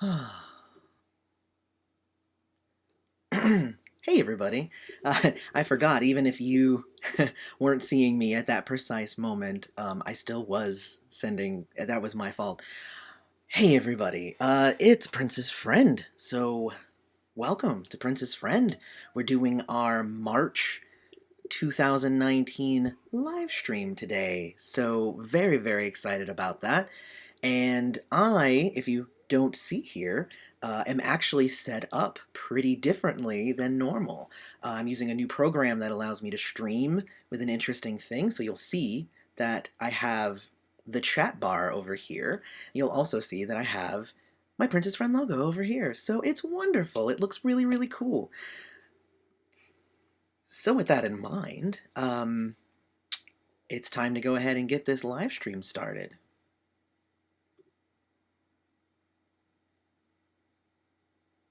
Hey everybody. I forgot, even if you weren't seeing me at that precise moment, I still was sending, that was my fault. Hey everybody, it's Prince's Friend. So, welcome to Prince's Friend. We're doing our March 2019 live stream today. So, very, very excited about that. And if you don't see here, am actually set up pretty differently than normal. I'm using a new program that allows me to stream with an interesting thing. So you'll see that I have the chat bar over here. You'll also see that I have my Princess Friend logo over here. So it's wonderful. It looks really, really cool. So with that in mind, it's time to go ahead and get this live stream started.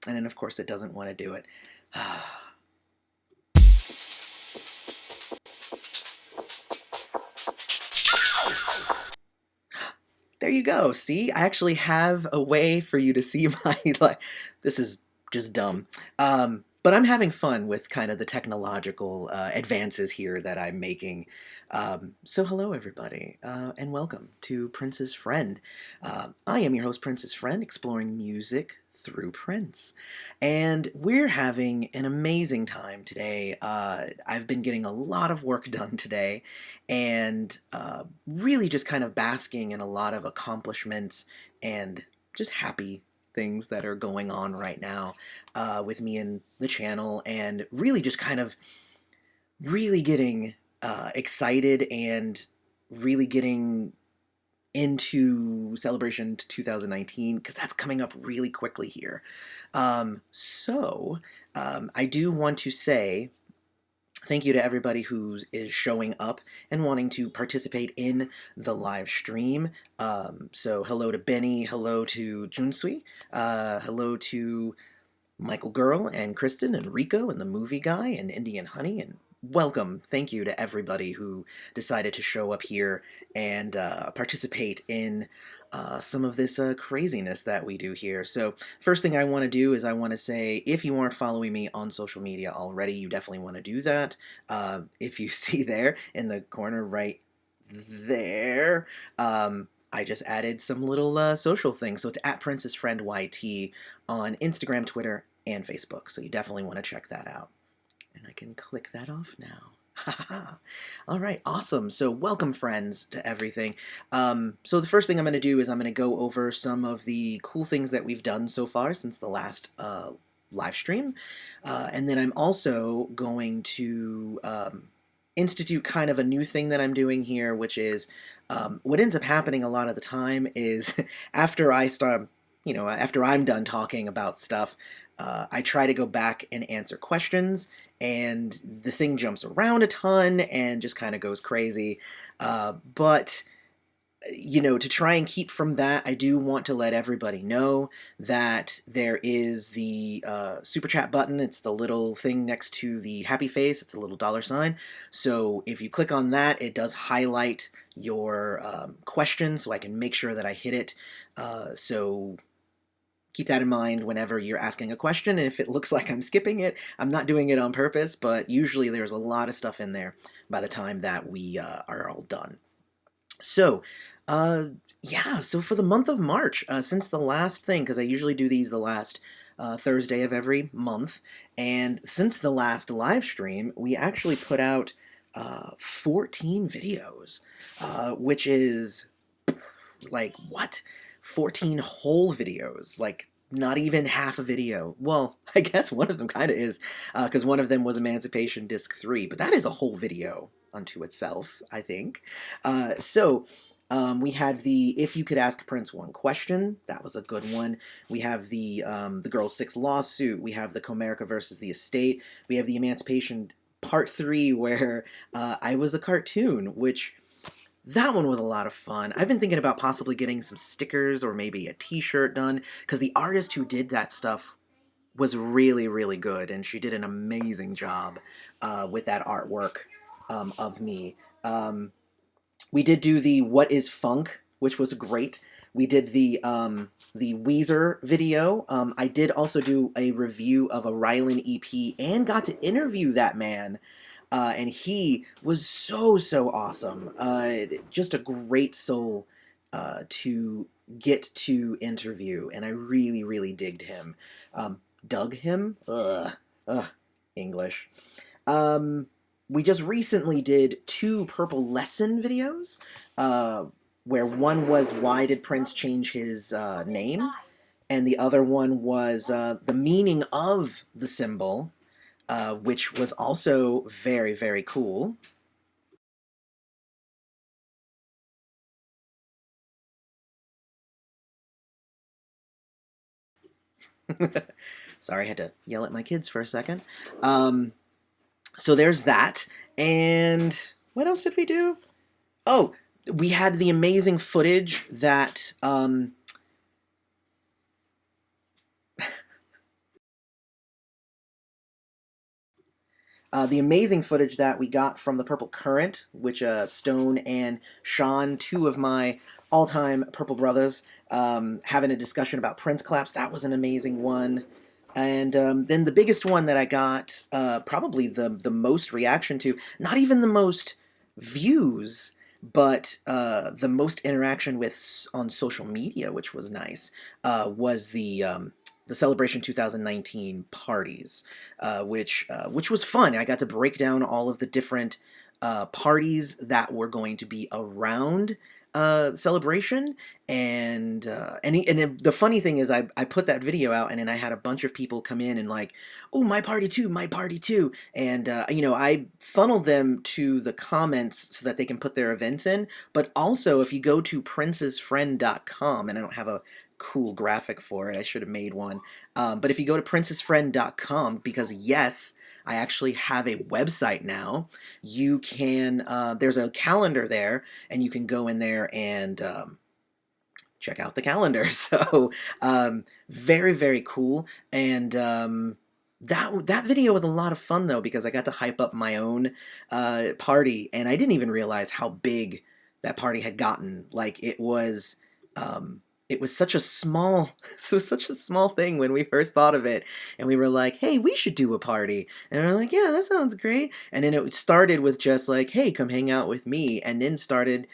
And then, of course, it doesn't want to do it. There you go. See, I actually have a way for you to see my, like, this is just dumb. But I'm having fun with kind of the technological advances here that I'm making. So hello, everybody, and welcome to Prince's Friend. I am your host, Prince's Friend, exploring music through Prince. And we're having an amazing time today. I've been getting a lot of work done today, and really just kind of basking in a lot of accomplishments and just happy things that are going on right now with me and the channel, and really just kind of really getting excited and really getting into Celebration 2019 because that's coming up really quickly here. I do want to say thank you to everybody who is showing up and wanting to participate in the live stream. So hello to Benny, hello to Junsui, hello to Michael Girl and Kristen and Rico and the movie guy and Indian Honey, and welcome. Thank you to everybody who decided to show up here and participate in some of this craziness that we do here. So first thing I want to do is I want to say, if you aren't following me on social media already, you definitely want to do that. If you see there in the corner right there, I just added some little social things. So it's at Princess Friend YT on Instagram, Twitter, and Facebook. So you definitely want to check that out. And I can click that off now. All right, awesome. So welcome, friends, to everything. So the first thing I'm going to do is I'm going to go over some of the cool things that we've done so far since the last live stream. And then I'm also going to institute kind of a new thing that I'm doing here, which is what ends up happening a lot of the time is after I start, after I'm done talking about stuff, I try to go back and answer questions, and the thing jumps around a ton and just kind of goes crazy. But to try and keep from that, I do want to let everybody know that there is the super chat button. It's the little thing next to the happy face. It's a little $sign. So if you click on that, it does highlight your question, so I can make sure that I hit it. So keep that in mind whenever you're asking a question, and if it looks like I'm skipping it, I'm not doing it on purpose, but usually there's a lot of stuff in there by the time that we are all done. So, yeah, so for the month of March, since the last thing, because I usually do these the last Thursday of every month, and since the last live stream, we actually put out 14 videos, which is like, what? 14 whole videos, like not even half a video. Well, I guess one of them kind of is, because one of them was Emancipation Disc 3, but that is a whole video unto itself, I think. We had the If You Could Ask Prince One Question. That was a good one. We have the Girl 6 lawsuit. We have the Comerica versus the Estate. We have the Emancipation Part 3, where I was a cartoon, which that one was a lot of fun. I've been thinking about possibly getting some stickers or maybe a t-shirt done, because the artist who did that stuff was really, really good, and she did an amazing job with that artwork of me. We did do the What is Funk, which was great, We did the Weezer video. I did also do a review of a Rylan EP and got to interview that man. And he was so awesome. Just a great soul to get to interview, and I really digged him. Dug him? Ugh, English. Um, we just recently did two Purple Lesson videos, uh, where one was why did Prince change his name, and the other one was the meaning of the symbol, which was also very cool. Sorry, I had to yell at my kids for a second. Um, so there's that. And what else did we do? Oh, we had the amazing footage that the amazing footage that we got from the Purple Current, which Stone and Sean, two of my all-time Purple brothers, having a discussion about Prince claps. That was an amazing one. And then the biggest one that I got, probably the most reaction to, not even the most views, but the most interaction with on social media, which was nice, was the Celebration 2019 parties, which was fun. I got to break down all of the different parties that were going to be around Celebration, and the funny thing is, I put that video out, and then I had a bunch of people come in and like, oh, my party too, and I funneled them to the comments so that they can put their events in. But also, if you go to princessfriend.com, and I don't have a cool graphic for it. I should have made one. But if you go to princessfriend.com, because yes, I actually have a website now, you can, there's a calendar there, and you can go in there and check out the calendar. So, very cool. And that video was a lot of fun, though, because I got to hype up my own party, and I didn't even realize how big that party had gotten. Like, it was such a small it was such a small thing when we first thought of it, and we were like, hey, we should do a party, and we are like, yeah, that sounds great. And then it started with just like, hey, come hang out with me, and then started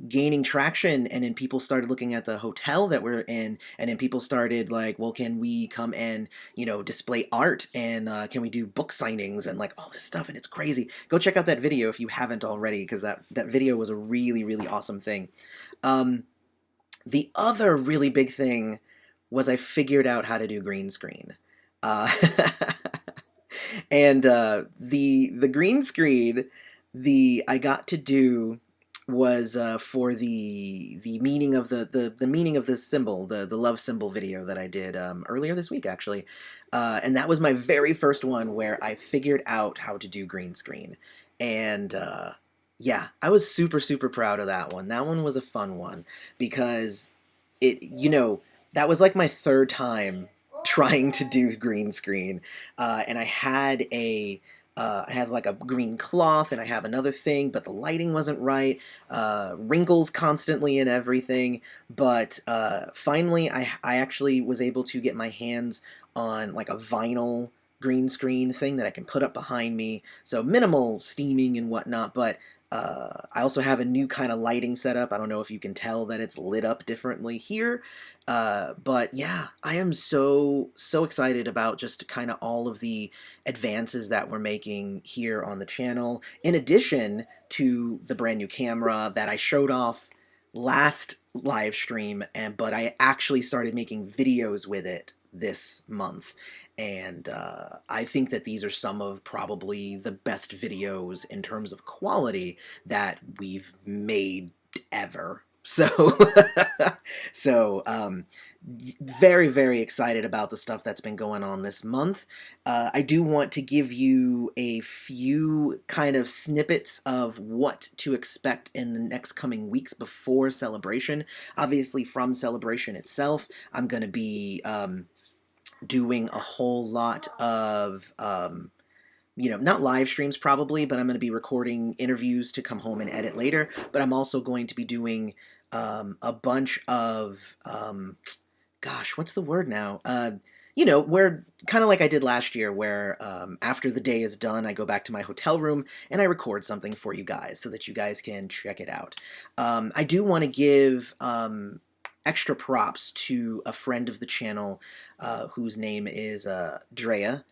gaining traction, and then people started looking at the hotel that we're in, and then people started like, well, can we come and display art, and can we do book signings and like all this stuff, and it's crazy. Go check out that video if you haven't already, because that video was a really awesome thing. The other really big thing was I figured out how to do green screen. Uh, and the green screen the I got to do was for the meaning of the meaning of this symbol, the love symbol video that I did earlier this week, actually. And that was my very first one where I figured out how to do green screen. And yeah, I was super proud of that one. That one was a fun one because that was like my third time trying to do green screen. And I had like a green cloth, and I have another thing, but the lighting wasn't right. Wrinkles constantly and everything. But finally, I actually was able to get my hands on like a vinyl green screen thing that I can put up behind me. So minimal steaming and whatnot, but I also have a new kind of lighting setup. I don't know if you can tell that it's lit up differently here. But yeah, I am so excited about just kind of all of the advances that we're making here on the channel, in addition to the brand new camera that I showed off last live stream, but I actually started making videos with it this month. And I think that these are some of probably the best videos in terms of quality that we've made ever. So, so very excited about the stuff that's been going on this month. I do want to give you a few kind of snippets of what to expect in the next coming weeks before Celebration. Obviously, from Celebration itself, I'm going to be doing a whole lot of not live streams probably, but I'm going to be recording interviews to come home and edit later. But I'm also going to be doing a bunch of gosh, what's the word now? You know, where kind of like I did last year, where after the day is done, I go back to my hotel room and I record something for you guys so that you guys can check it out. I do want to give extra props to a friend of the channel whose name is Drea.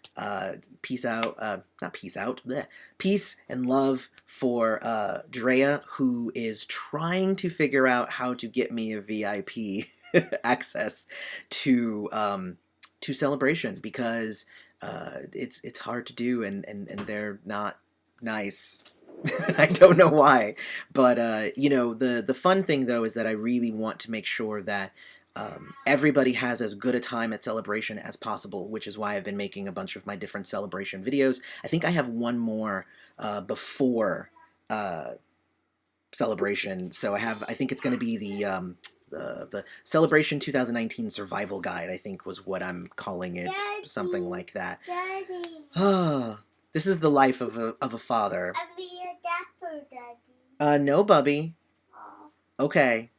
Peace out, not peace out, bleh. Peace and love for Drea, who is trying to figure out how to get me a VIP access to Celebration, because it's hard to do, and they're not nice. I don't know why, but you know, the fun thing though is that I really want to make sure that everybody has as good a time at Celebration as possible, which is why I've been making a bunch of my different Celebration videos. I think I have one more before Celebration, so I think it's going to be the Celebration 2019 Survival Guide, I think was what I'm calling it, Daddy, something like that. Daddy. This is the life of a father. I'll be a dapper, Daddy. No, Bubby. Oh. Okay.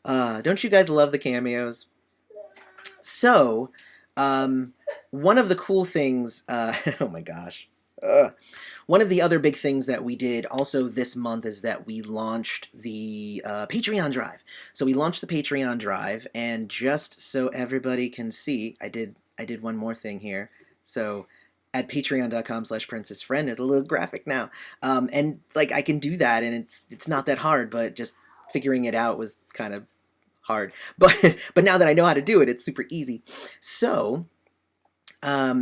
Don't you guys love the cameos? So, one of the cool things, oh my gosh. One of the other big things that we did also this month is that we launched the Patreon Drive. So we launched the Patreon Drive, and just so everybody can see, I did one more thing here. So at patreon.com/princessfriend, there's a little graphic now. And like I can do that, and it's not that hard, but just figuring it out was kind of hard. But now that I know how to do it, it's super easy. So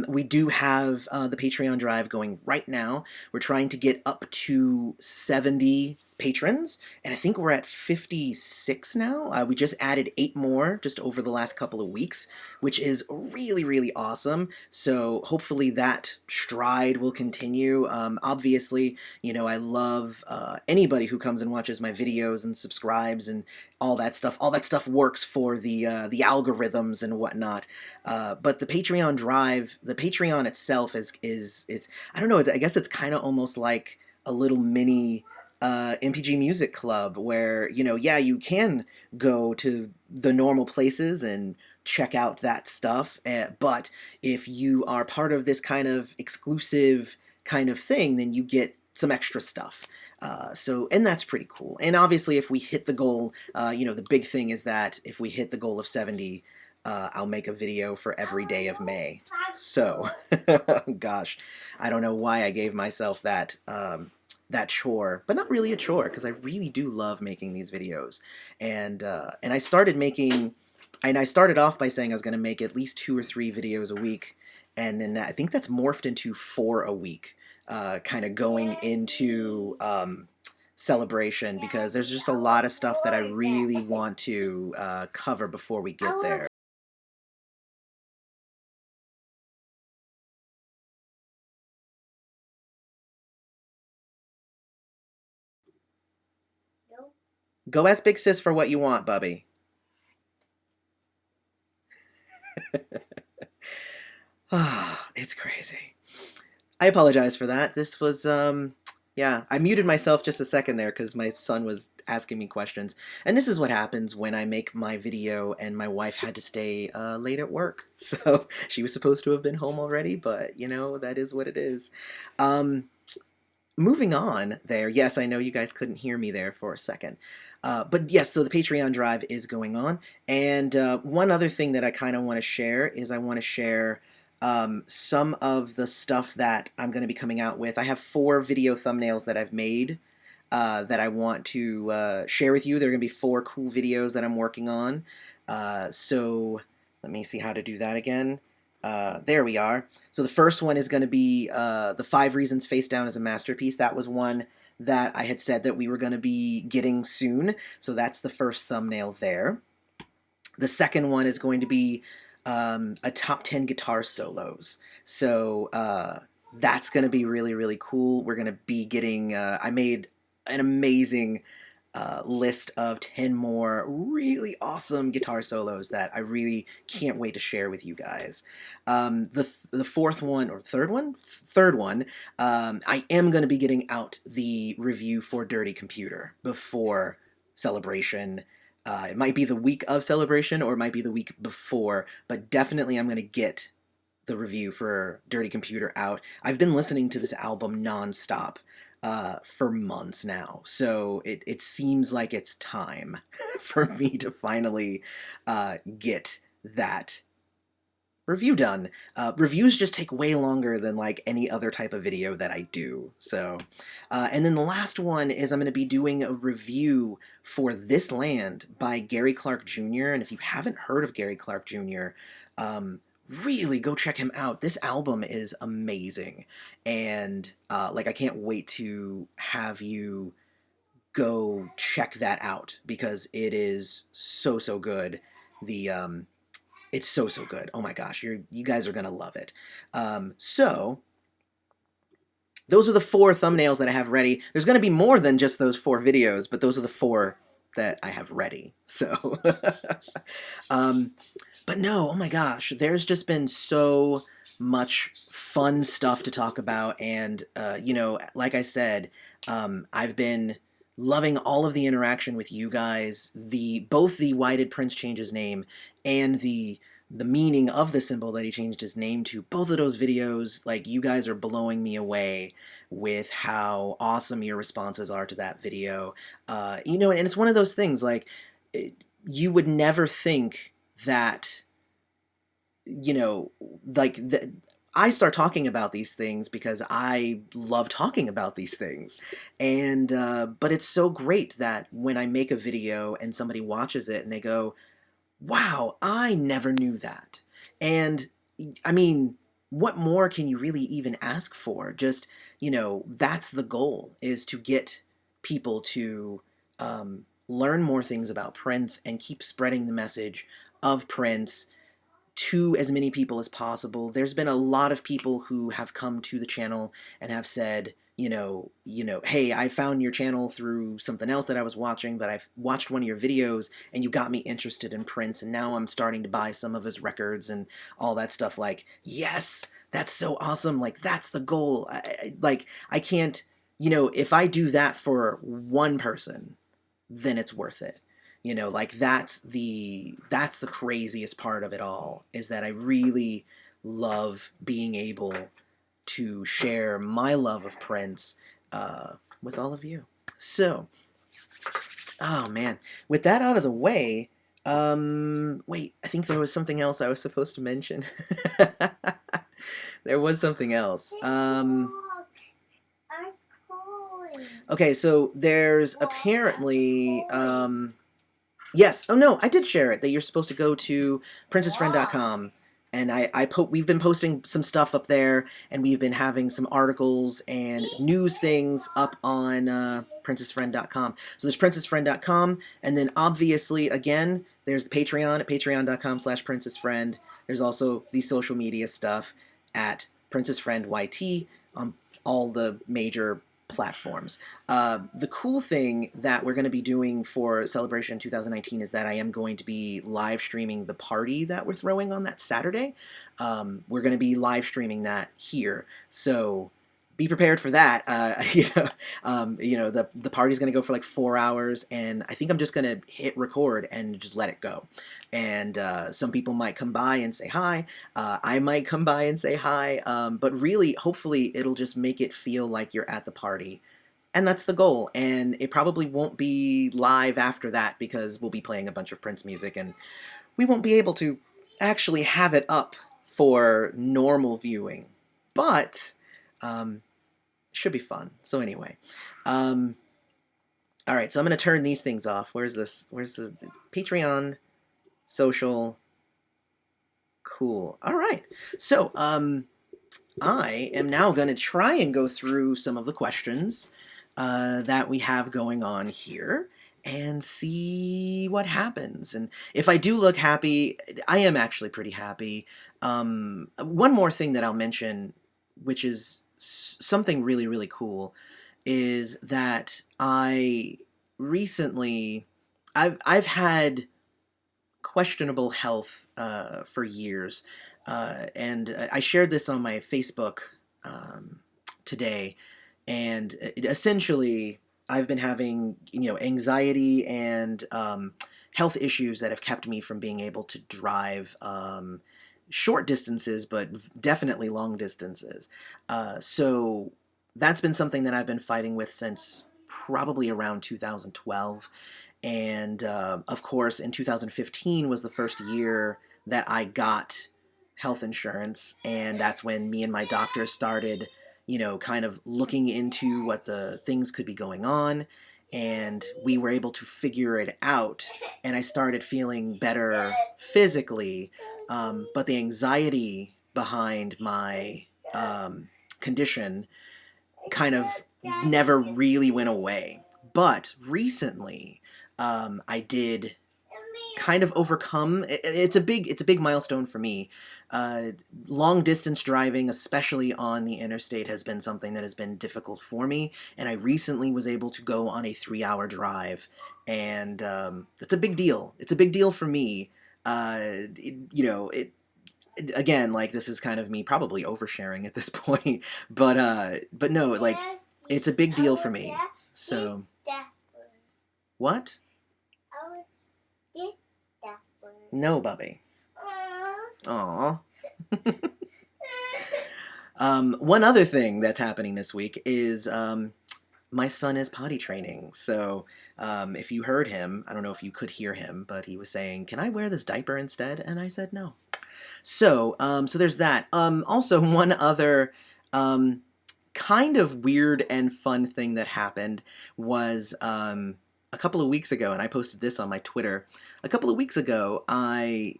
we do have the Patreon Drive going right now. We're trying to get up to 70 patrons, and I think we're at 56 now. We just added 8 more just over the last couple of weeks, which is really, really awesome. So hopefully that stride will continue. Obviously, you know, I love anybody who comes and watches my videos and subscribes and all that stuff. All that stuff works for the algorithms and whatnot. But the Patreon Drive, the Patreon itself is I don't know. I guess it's kind of almost like a little mini MPG Music Club, where, you know, yeah, you can go to the normal places and check out that stuff, but if you are part of this kind of exclusive kind of thing, then you get some extra stuff. And that's pretty cool. And obviously, if we hit the goal, you know, the big thing is that if we hit the goal of 70, I'll make a video for every day of May. So, gosh, I don't know why I gave myself that that chore, but not really a chore, because I really do love making these videos. And I started making, and I started off by saying I was going to make at least 2 or 3 videos a week, and then I think that's morphed into 4 a week, kind of going into Celebration, because there's just a lot of stuff that I really want to cover before we get there. Go ask Big Sis for what you want, Bubby. It's crazy. I apologize for that. This was, yeah, I muted myself just a second there because my son was asking me questions. And this is what happens when I make my video and my wife had to stay late at work. So she was supposed to have been home already, but, you know, that is what it is. Moving on there. Yes, I know you guys couldn't hear me there for a second. But yes, so the Patreon Drive is going on. And one other thing that I kind of want to share is I want to share some of the stuff that I'm going to be coming out with. I have 4 video thumbnails that I've made that I want to share with you. There are going to be 4 cool videos that I'm working on. So let me see how to do that again. There we are. So the first one is going to be the 5 Reasons Face Down is a Masterpiece. That was one that I had said that we were going to be getting soon. So that's the first thumbnail there. The second one is going to be a top 10 guitar solos. So that's going to be really, really cool. We're going to be getting, I made an amazing list of 10 more really awesome guitar solos that I really can't wait to share with you guys. The fourth one, or third one? Third one, I am going to be getting out the review for Dirty Computer before Celebration. It might be the week of Celebration or it might be the week before, but definitely I'm going to get the review for Dirty Computer out. I've been listening to this album nonstop for months now, so it seems like it's time for me to finally get that review done. Reviews just take way longer than like any other type of video that I do. So, and then the last one is I'm going to be doing a review for This Land by Gary Clark Jr. And if you haven't heard of Gary Clark Jr., really go check him out. This album is amazing, and like I can't wait to have you go check that out because it is so good. The It's so good. Oh my gosh, you guys are gonna love it. So those are the 4 thumbnails that I have ready. There's gonna be more than just those 4 videos, but those are the 4 that I have ready. So, but no, oh my gosh, there's just been so much fun stuff to talk about, and you know, like I said, I've been loving all of the interaction with you guys. Both the Why Did Prince Change His Name and the meaning of the symbol that he changed his name to, both of those videos, like, you guys are blowing me away with how awesome your responses are to that video. You know, and it's one of those things, like, you would never think that, you know, like, I start talking about these things because I love talking about these things. And, but it's so great that when I make a video and somebody watches it and they go, wow, I never knew that. And, I mean, what more can you really even ask for? Just, you know, that's the goal, is to get people to learn more things about Prince and keep spreading the message of Prince to as many people as possible. There's been a lot of people who have come to the channel and have said, you know, hey, I found your channel through something else that I was watching, but I've watched one of your videos and you got me interested in Prince, and now I'm starting to buy some of his records and all that stuff. Like, yes, that's so awesome. Like, that's the goal. Like, I can't, you know, if I do that for one person, then it's worth it. You know, like, that's the craziest part of it all, is that I really love being able to share my love of Prince with all of you. So, oh man, with that out of the way, wait, I think there was something else I was supposed to mention. There was something else. Okay, so there's apparently, yes, oh no, I did share it, that you're supposed to go to princessfriend.com, and we've been posting some stuff up there, and we've been having some articles and news things up on princessfriend.com. So there's princessfriend.com, and then obviously, again, there's the Patreon at patreon.com/princessfriend. There's also the social media stuff at princessfriendyt on all the major platforms. The cool thing that we're going to be doing for Celebration 2019 is that I am going to be live streaming the party that we're throwing on that Saturday. We're going to be live streaming that here, so be prepared for that. You know, the party's going to go for like 4 hours, and I think I'm just going to hit record and just let it go. And some people might come by and say hi. I might come by and say hi. But really, hopefully, it'll just make it feel like you're at the party. And that's the goal. And it probably won't be live after that because we'll be playing a bunch of Prince music, and we won't be able to actually have it up for normal viewing. But should be fun. So anyway, all right, so I'm going to turn these things off. Where's the Patreon, social, cool. All right, so I am now going to try and go through some of the questions that we have going on here and see what happens. And if I do look happy, I am actually pretty happy. One more thing that I'll mention, which is something really cool, is that I recently, I've had questionable health for years, and I shared this on my Facebook um, today, and essentially, I've been having anxiety and health issues that have kept me from being able to drive. Short distances, but definitely long distances. So that's been something that I've been fighting with since probably around 2012. And of course, in 2015 was the first year that I got health insurance. And that's when me and my doctor started, kind of looking into what the things could be going on. And we were able to figure it out. And I started feeling better physically. But the anxiety behind my condition kind of never really went away. But recently, I did kind of overcome. It's a big milestone for me. Uh, Long distance driving, especially on the interstate, has been something that has been difficult for me. And I recently was able to go on a 3-hour drive, and it's a big deal. It's a big deal for me. Again, like, this is kind of me probably oversharing at this point, but no, like, it's a big deal for me. So what? No, Bubby. Aw. One other thing that's happening this week is my son is potty training. So if you heard him, I don't know if you could hear him, but he was saying, "Can I wear this diaper instead?" And I said no. So there's that. Also, one other kind of weird and fun thing that happened was a couple of weeks ago, and I posted this on my Twitter. A couple of weeks ago, I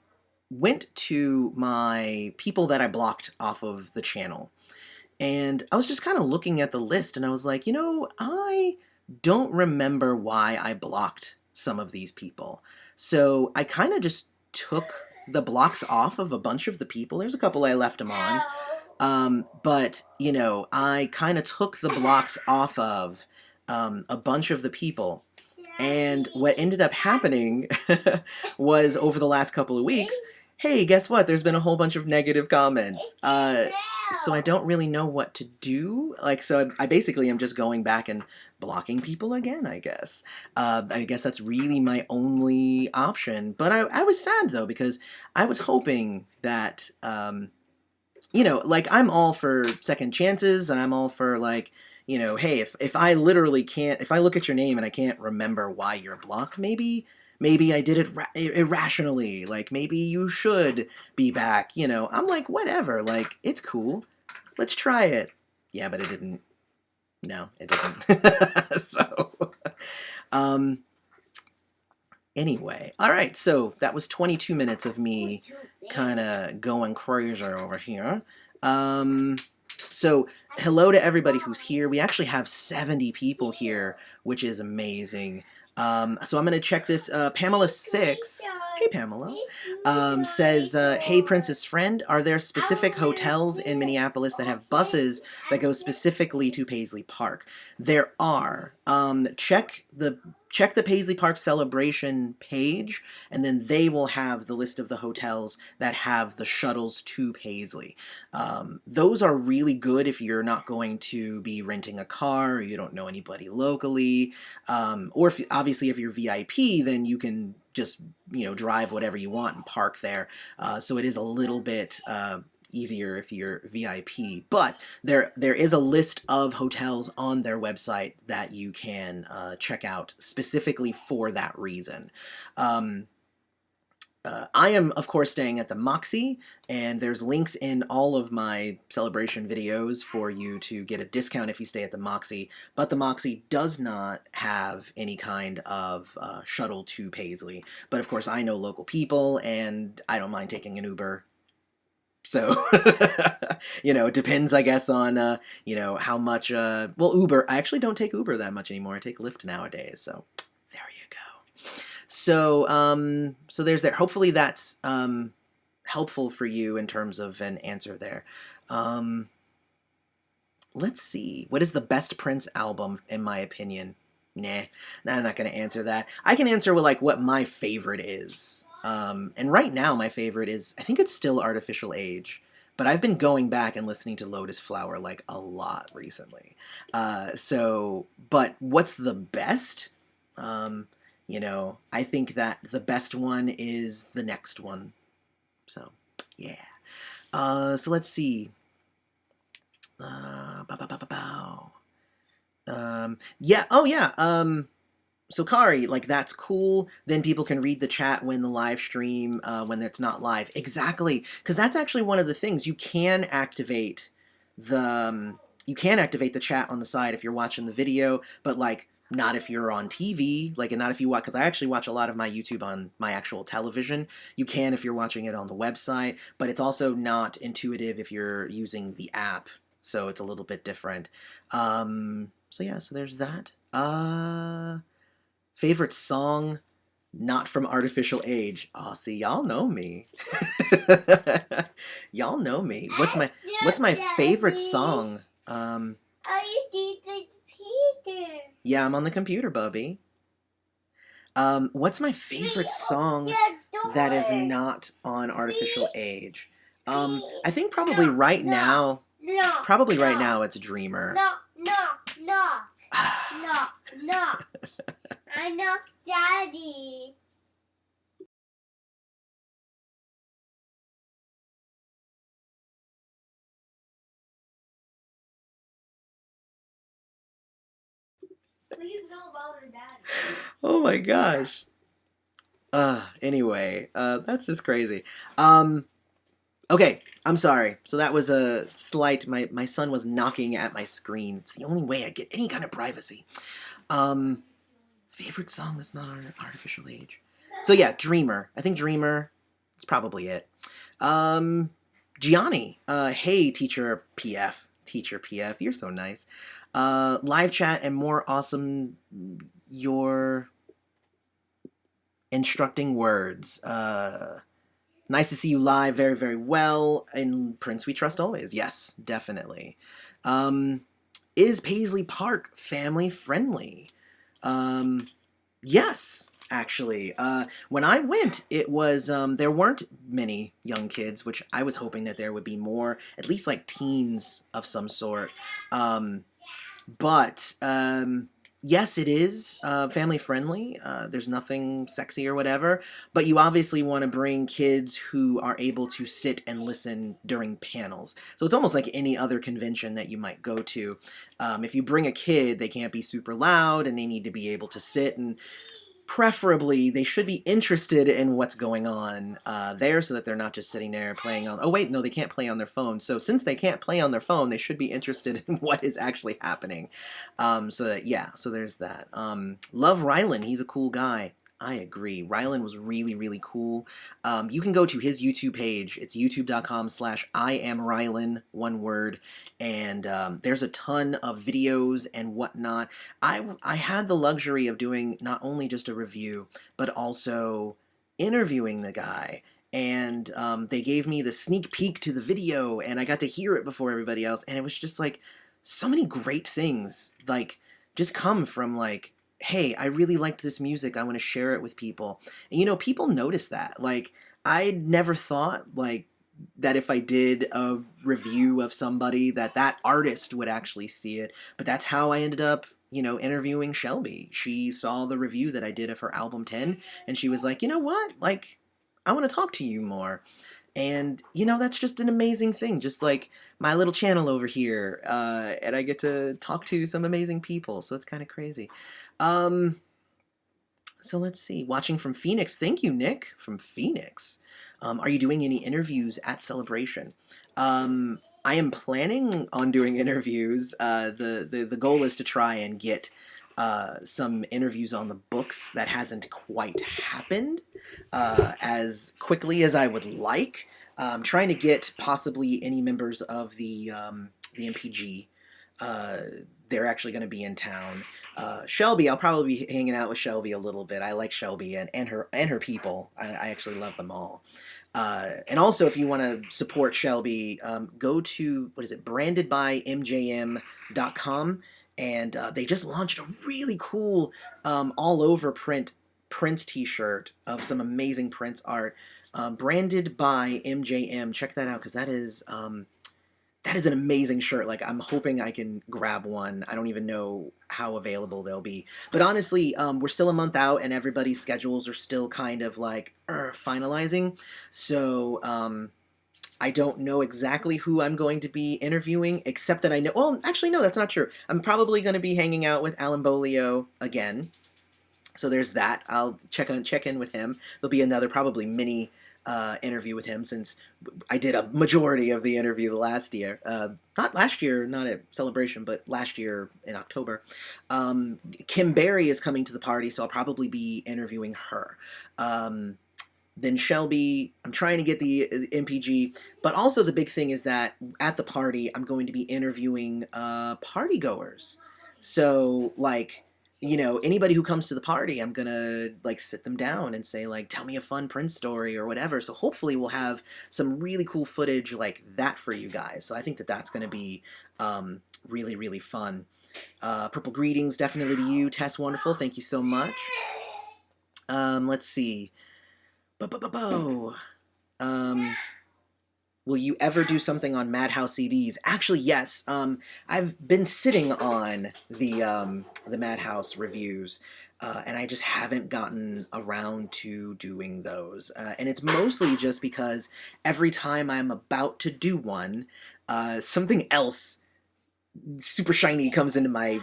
went to my people that I blocked off of the channel, and I was just kind of looking at the list, and I was like, I don't remember why I blocked some of these people. So I kind of just took the blocks off of a bunch of the people. There's a couple I left them on. But, I kind of took the blocks off of a bunch of the people. And what ended up happening was, over the last couple of weeks, hey, guess what? There's been a whole bunch of negative comments. So I don't really know what to do. Like, so I basically am just going back and blocking people again, I guess. I guess that's really my only option. But I was sad, though, because I was hoping that, like, I'm all for second chances, and I'm all for, like, hey, if I literally can't, if I look at your name and I can't remember why you're blocked, maybe I did it irrationally. Like, maybe you should be back. I'm like, whatever. Like, it's cool. Let's try it. Yeah, but it didn't. No, it didn't. So, um, anyway, all right. So that was 22 minutes of me kind of going crazy over here. So hello to everybody who's here. We actually have 70 people here, which is amazing. So I'm going to check this. Pamela 6, hey Pamela, says, hey Princess Friend, are there specific hotels in Minneapolis that have buses that go specifically to Paisley Park? There are. Check the Paisley Park Celebration page, and then they will have the list of the hotels that have the shuttles to Paisley. Those are really good if you're not going to be renting a car, or you don't know anybody locally, or obviously if you're VIP, then you can just drive whatever you want and park there. So it is a little bit easier if you're VIP, but there is a list of hotels on their website that you can check out specifically for that reason. I am, of course, staying at the Moxie, and there's links in all of my celebration videos for you to get a discount if you stay at the Moxie, but the Moxie does not have any kind of shuttle to Paisley. But, of course, I know local people, and I don't mind taking an Uber. So, it depends, I guess, on, how much, Uber, I actually don't take Uber that much anymore. I take Lyft nowadays, so there you go. So there's there. Hopefully that's, helpful for you in terms of an answer there. Let's see. What is the best Prince album, in my opinion? Nah, I'm not gonna answer that. I can answer with like what my favorite is. And right now my favorite is, I think it's still Artificial Age, but I've been going back and listening to Lotus Flower like a lot recently. But what's the best? Um, I think that the best one is the next one. So, yeah. So let's see. Bow, bow, bow, bow, bow. Yeah. Oh, yeah. So Kari, like that's cool. Then people can read the chat when the live stream, when it's not live. Exactly, because that's actually one of the things the you can activate the chat on the side if you're watching the video, but like not if you're on TV, like and not if you watch. Because I actually watch a lot of my YouTube on my actual television. You can if you're watching it on the website, but it's also not intuitive if you're using the app. So it's a little bit different. So yeah, so there's that. Favorite song, not from Artificial Age. Oh, see, y'all know me. Y'all know me. What's my favorite song? Are you teaching Peter? Yeah, I'm on the computer, Bubby. What's my favorite song that is not on Artificial Age? I think probably right now it's Dreamer. No. I know, Daddy. Please don't bother Daddy. Oh my gosh. Anyway, that's just crazy. Okay, I'm sorry. So that was a slight, my son was knocking at my screen. It's the only way I get any kind of privacy. Favorite song that's not Artificial Age. So yeah, Dreamer. I think Dreamer is probably it. Gianni, hey, Teacher PF. Teacher PF, you're so nice. Live chat and more awesome, your instructing words. Nice to see you live, very, very well. And Prince, we trust always. Yes, definitely. Is Paisley Park family friendly? Yes, actually. When I went, it was, there weren't many young kids, which I was hoping that there would be more, at least like teens of some sort. But yes, it is family friendly. There's nothing sexy or whatever, but you obviously want to bring kids who are able to sit and listen during panels. So it's almost like any other convention that you might go to. If you bring a kid, they can't be super loud and they need to be able to sit, and preferably they should be interested in what's going on there, so that they're not just sitting there playing on, oh wait, no, they can't play on their phone. So since they can't play on their phone, they should be interested in what is actually happening. So there's that. Love Rylan, he's a cool guy. I agree. Rylan was really, really cool. You can go to his YouTube page. It's youtube.com/IamRylan, one word. And there's a ton of videos and whatnot. I had the luxury of doing not only just a review, but also interviewing the guy. And they gave me the sneak peek to the video, and I got to hear it before everybody else. And it was just like so many great things, like just come from like, hey, I really liked this music. I want to share it with people. And people notice that. Like, I never thought like that if I did a review of somebody that artist would actually see it. But that's how I ended up, interviewing Shelby. She saw the review that I did of her album 10, and she was like, you know what? Like, I want to talk to you more. And, that's just an amazing thing. Just like my little channel over here. And I get to talk to some amazing people. So it's kind of crazy. So let's see. Watching from Phoenix. Thank you, Nick, from Phoenix. Are you doing any interviews at Celebration? I am planning on doing interviews. The goal is to try and get some interviews on the books. That hasn't quite happened as quickly as I would like. Trying to get possibly any members of the MPG. They're actually going to be in town. Shelby, I'll probably be hanging out with Shelby a little bit. I like Shelby and her people. I actually love them all. And also, if you want to support Shelby, go to, what is it, brandedbymjm.com, and they just launched a really cool all over print Prince t-shirt of some amazing Prince art, branded by MJM. Check that out, because that is an amazing shirt. Like, I'm hoping I can grab one. I don't even know how available they'll be. But honestly, we're still a month out, and everybody's schedules are still kind of like finalizing. So I don't know exactly who I'm going to be interviewing, except that I know. Well, actually, no, that's not true. I'm probably going to be hanging out with Alan Bolio again. So there's that. I'll check in with him. There'll be another probably mini interview with him, since I did a majority of the interview last year. Not last year, not at Celebration, but last year in October. Kim Berry is coming to the party, so I'll probably be interviewing her. Then Shelby, I'm trying to get the MPG, but also the big thing is that at the party, I'm going to be interviewing partygoers. So, like, you know, anybody who comes to the party, I'm gonna like sit them down and say, like, tell me a fun Prince story or whatever. So hopefully we'll have some really cool footage like that for you guys. So I think that that's gonna be really, really fun. Purple greetings definitely to you, Tess Wonderful. Thank you so much. Let's see. Will you ever do something on Madhouse CDs? Actually, yes. I've been sitting on the Madhouse reviews, and I just haven't gotten around to doing those. And it's mostly just because every time I'm about to do one, something else super shiny comes into my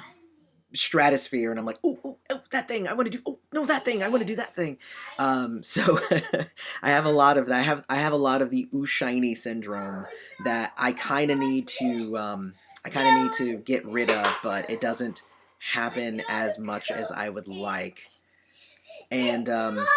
stratosphere, and I'm like, oh, that thing I want to do. Oh no, that thing I want to do that thing. So I have a lot of that. I have a lot of the ooh shiny syndrome that I kind of need to get rid of, but it doesn't happen as much as I would like. And oh my gosh,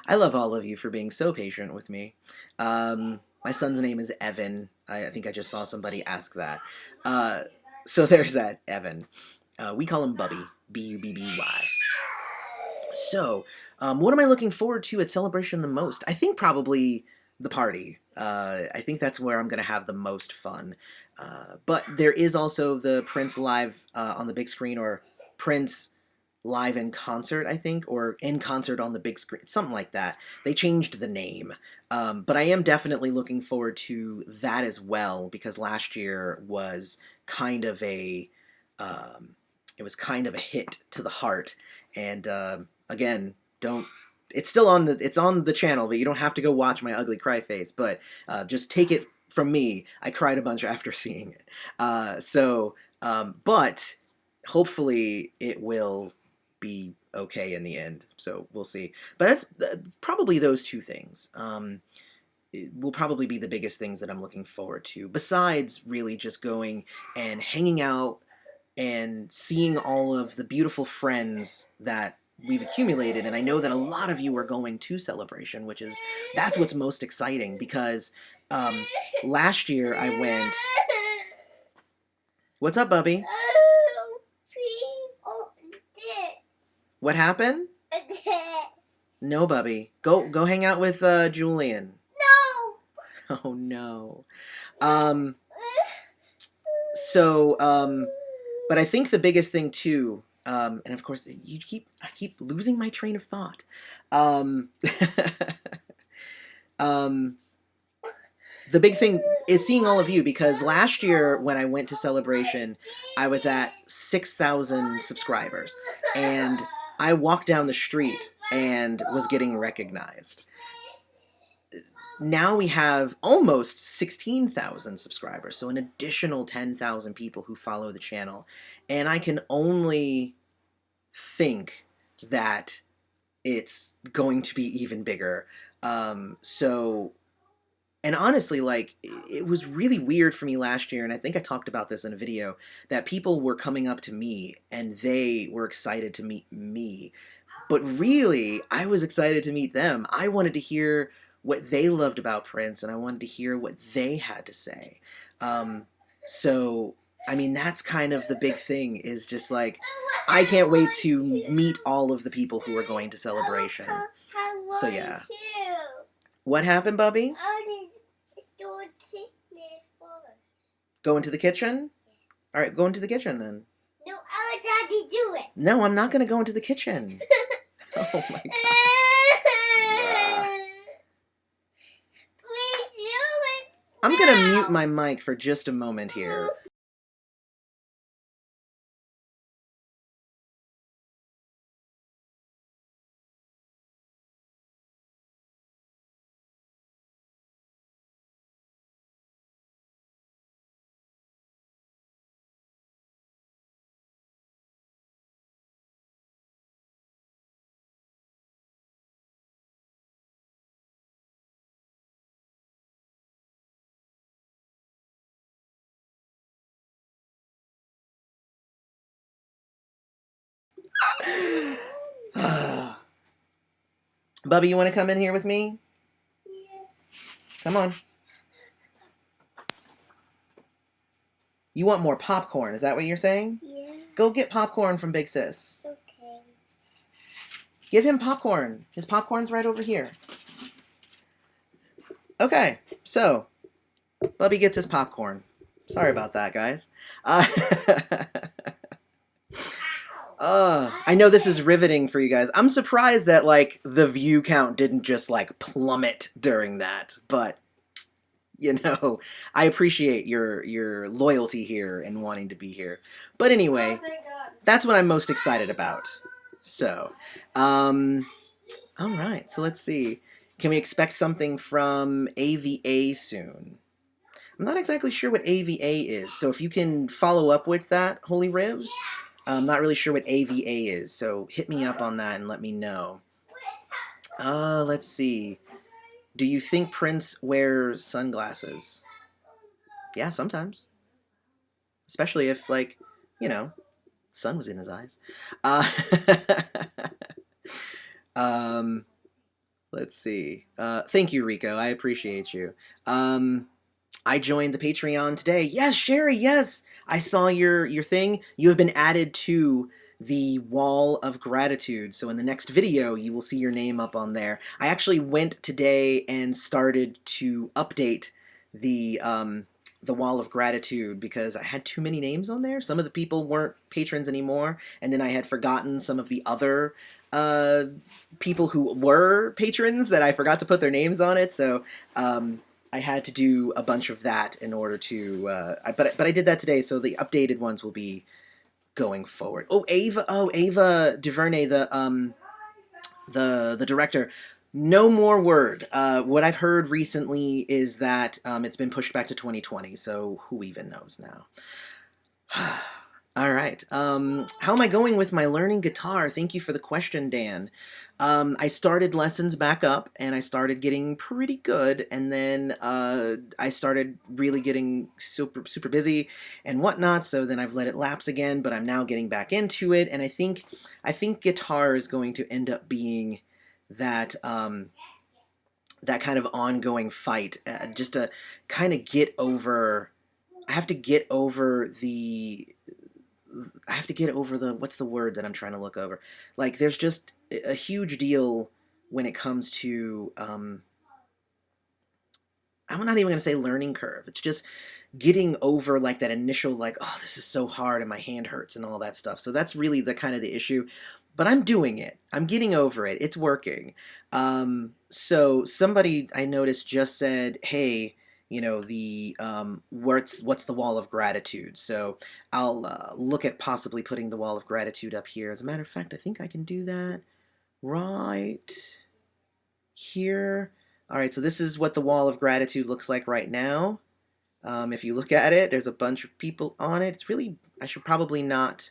I love all of you for being so patient with me. My son's name is Evan. I think I just saw somebody ask that. So there's that, Evan. We call him Bubby. Bubby. So, what am I looking forward to at Celebration the most? I think probably the party. I think that's where I'm going to have the most fun. But there is also the Prince live on the big screen, or Prince live in concert, I think, or in concert on the big screen, something like that. They changed the name. But I am definitely looking forward to that as well, because last year was kind of a hit to the heart. And again, it's on the channel, but you don't have to go watch my ugly cry face. But just take it from me, I cried a bunch after seeing it. But hopefully it will be okay in the end. So we'll see. But that's probably those two things. It will probably be the biggest things that I'm looking forward to, besides really just going and hanging out and seeing all of the beautiful friends that we've accumulated. And I know that a lot of you are going to Celebration, that's what's most exciting, because last year I went... What's up, Bubby? What happened? No, Bubby. Go hang out with Julian. No. Oh no. But I think the biggest thing too, and of course I keep losing my train of thought. The big thing is seeing all of you, because last year when I went to Celebration, I was at 6,000 subscribers, and I walked down the street and was getting recognized. Now we have almost 16,000 subscribers, so an additional 10,000 people who follow the channel, and I can only think that it's going to be even bigger. And honestly, like, it was really weird for me last year, and I think I talked about this in a video, that people were coming up to me and they were excited to meet me. But really, I was excited to meet them. I wanted to hear what they loved about Prince, and I wanted to hear what they had to say. So, I mean, that's kind of the big thing, is just like, I can't wait to meet all of the people who are going to Celebration. So yeah. What happened, Bubby? Go into the kitchen? All right, go into the kitchen then. No, I let Daddy do it. No, I'm not going to go into the kitchen. Oh my god. Please do it. I'm going to mute my mic for just a moment here. Bubby, you want to come in here with me? Yes. Come on. You want more popcorn, is that what you're saying? Yeah. Go get popcorn from Big Sis. Okay. Give him popcorn. His popcorn's right over here. Okay, so Bubby gets his popcorn. Sorry about that, guys. I know this is riveting for you guys. I'm surprised that like the view count didn't just like plummet during that, but you know, I appreciate your loyalty here and wanting to be here. But anyway, that's what I'm most excited about. So, all right. So let's see. Can we expect something from AVA soon? I'm not exactly sure what AVA is, so if you can follow up with that, Holy Rivs. I'm not really sure what AVA is, so hit me up on that and let me know. Let's see. Do you think Prince wears sunglasses? Yeah, sometimes. Especially if, like, you know, the sun was in his eyes. Um, let's see. Thank you, Rico. I appreciate you. I joined the Patreon today. Yes, Sherry, yes. I saw your thing. You have been added to the wall of gratitude. So in the next video, you will see your name up on there. I actually went today and started to update the wall of gratitude because I had too many names on there. Some of the people weren't patrons anymore, and then I had forgotten some of the other people who were patrons that I forgot to put their names on it. So I had to do a bunch of that in order to, but I did that today, so the updated ones will be going forward. Ava DuVernay, the director. No more word. What I've heard recently is that it's been pushed back to 2020, so who even knows now? All right. How am I going with my learning guitar? Thank you for the question, Dan. I started lessons back up, and I started getting pretty good, and then I started really getting super busy and whatnot. So then I've let it lapse again, but I'm now getting back into it, and I think guitar is going to end up being that that kind of ongoing fight, just to kind of get over. I have to get over the what's the word that I'm trying to look over? Like, there's just a huge deal when it comes to I'm not even going to say learning curve. It's just getting over like that initial like, oh, this is so hard and my hand hurts and all that stuff. So that's really the kind of the issue. But I'm doing it. I'm getting over it. It's working. So somebody I noticed just said, hey, you know, the what's the wall of gratitude. So I'll look at possibly putting the wall of gratitude up here. As a matter of fact, I think I can do that right here. All right, so this is what the wall of gratitude looks like right now. If you look at it, there's a bunch of people on it. It's really, I should probably not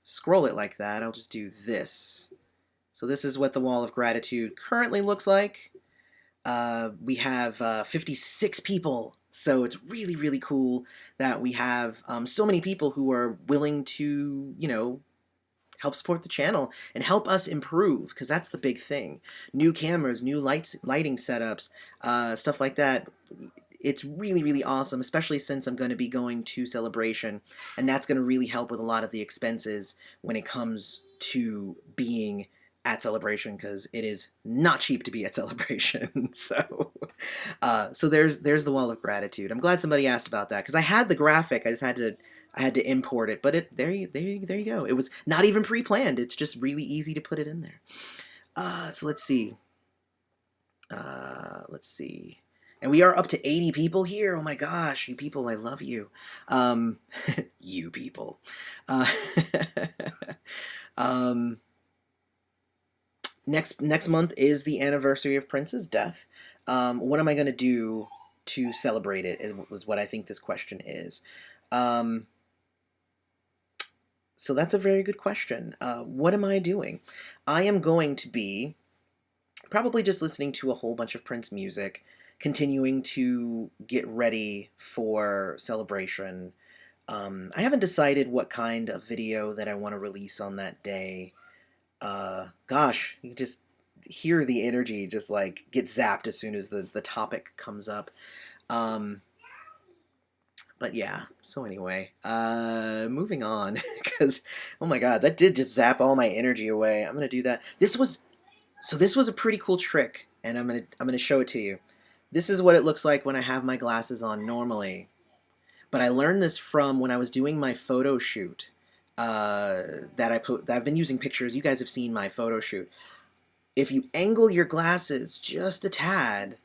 scroll it like that. I'll just do this. So this is what the wall of gratitude currently looks like. We have 56 people, so it's really cool that we have so many people who are willing to, you know, help support the channel and help us improve, because that's the big thing. New cameras, new lighting setups, stuff like that. It's really awesome, especially since I'm going to be going to Celebration, and that's going to really help with a lot of the expenses when it comes to being at Celebration, because it is not cheap to be at Celebration. So there's the wall of gratitude. I'm glad somebody asked about that, because I had the graphic. I had to import it, but there you go. It was not even pre-planned. It's just really easy to put it in there. So let's see. Let's see. And we are up to 80 people here. Oh my gosh, you people, I love you. You people. Uh, um, next month is the anniversary of Prince's death. What am I going to do to celebrate it? Was what I think this question is. So that's a very good question. What am I doing? I am going to be probably just listening to a whole bunch of Prince music, continuing to get ready for Celebration. I haven't decided what kind of video that I want to release on that day. Gosh, you just hear the energy just like get zapped as soon as the topic comes up. Um, but yeah, so anyway, moving on, because, oh my god, that did just zap all my energy away. I'm gonna do that. This was a pretty cool trick, and I'm gonna show it to you. This is what it looks like when I have my glasses on normally. But I learned this from when I was doing my photo shoot. That I've been using pictures. You guys have seen my photo shoot. If you angle your glasses just a tad,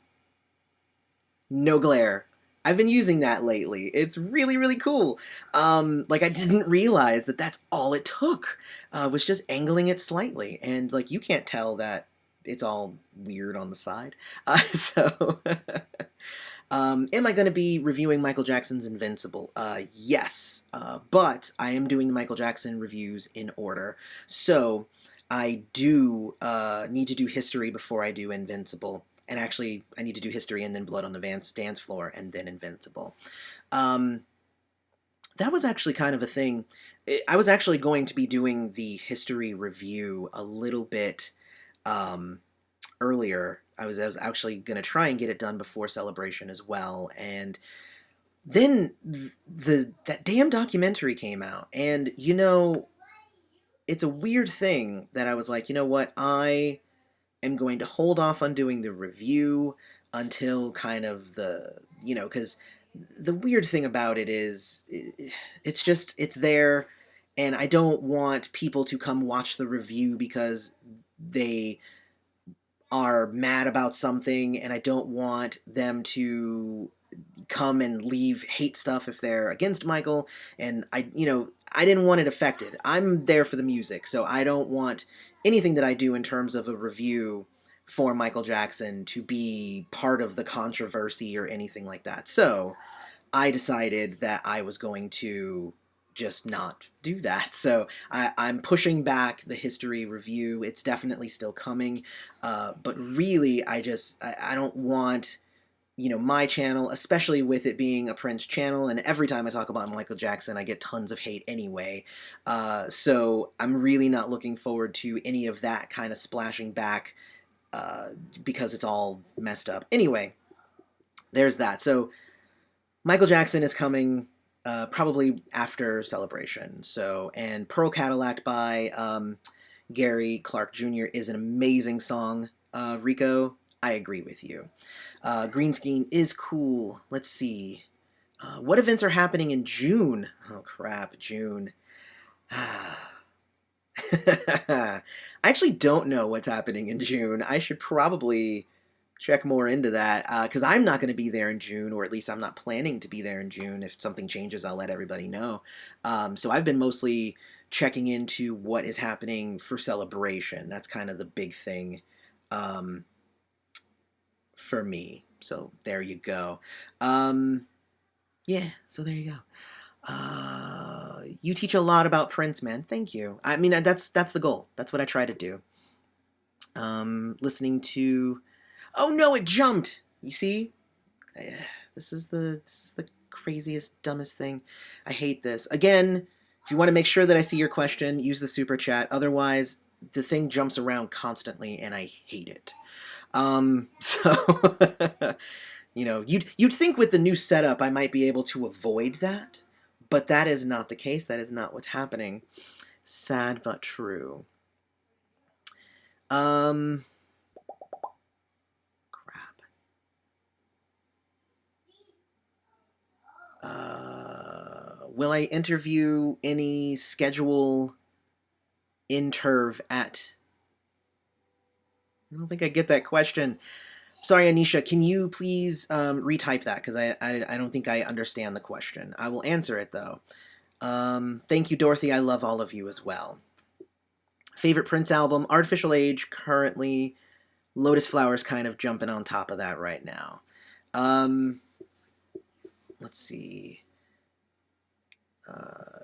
no glare. I've been using that lately. It's really, really cool. Like, I didn't realize that that's all it took, was just angling it slightly. And, like, you can't tell that it's all weird on the side. So, am I going to be reviewing Michael Jackson's Invincible? Yes. But I am doing the Michael Jackson reviews in order. So, I do need to do history before I do Invincible. And actually, I need to do history and then Blood on the dance floor and then Invincible. That was actually kind of a thing. I was actually going to be doing the history review a little bit earlier. I was actually going to try and get it done before Celebration as well. And then that damn documentary came out. And, it's a weird thing that I was like, you know what, I am going to hold off on doing the review until kind of because the weird thing about it is it's there, and I don't want people to come watch the review because they are mad about something, and I don't want them to come and leave hate stuff if they're against Michael, and I didn't want it affected. I'm there for the music, so I don't want anything that I do in terms of a review for Michael Jackson to be part of the controversy or anything like that. So I decided that I was going to just not do that. So I'm pushing back the history review. It's definitely still coming, but really, I don't want my channel, especially with it being a Prince channel, and every time I talk about Michael Jackson, I get tons of hate anyway. So I'm really not looking forward to any of that kind of splashing back, because it's all messed up. Anyway, there's that. So Michael Jackson is coming probably after Celebration. So, and Pearl Cadillac by Gary Clark Jr. is an amazing song. Rico, I agree with you. Green Screen is cool. Let's see. What events are happening in June? Oh, crap, June. I actually don't know what's happening in June. I should probably check more into that, because I'm not going to be there in June, or at least I'm not planning to be there in June. If something changes, I'll let everybody know. So I've been mostly checking into what is happening for Celebration. That's kind of the big thing for me. So there you go. Yeah, so there you go. You teach a lot about Prince, man. Thank you. I mean, that's the goal. That's what I try to do. Listening to... Oh no, it jumped! You see? This is the craziest, dumbest thing. I hate this. Again, if you want to make sure that I see your question, use the super chat. Otherwise, the thing jumps around constantly, and I hate it. So, you'd think with the new setup I might be able to avoid that, but that is not the case. That is not what's happening. Sad but true. Um, crap. Will I interview any schedule interv at? I don't think I get that question. Sorry, Anisha. Can you please retype that? Because I don't think I understand the question. I will answer it though. Thank you, Dorothy. I love all of you as well. Favorite Prince album? Artificial Age. Currently, Lotus Flowers kind of jumping on top of that right now. Um, let's see.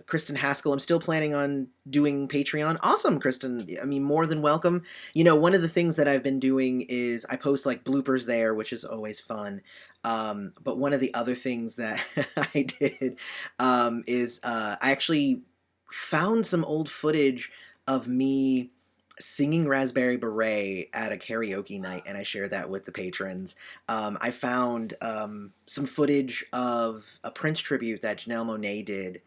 Kristen Haskell, I'm still planning on doing Patreon. Awesome, Kristen. I mean, more than welcome. You know, one of the things that I've been doing is I post like bloopers there, which is always fun. But one of the other things that I did is I actually found some old footage of me singing Raspberry Beret at a karaoke night, and I shared that with the patrons. I found some footage of a Prince tribute that Janelle Monáe did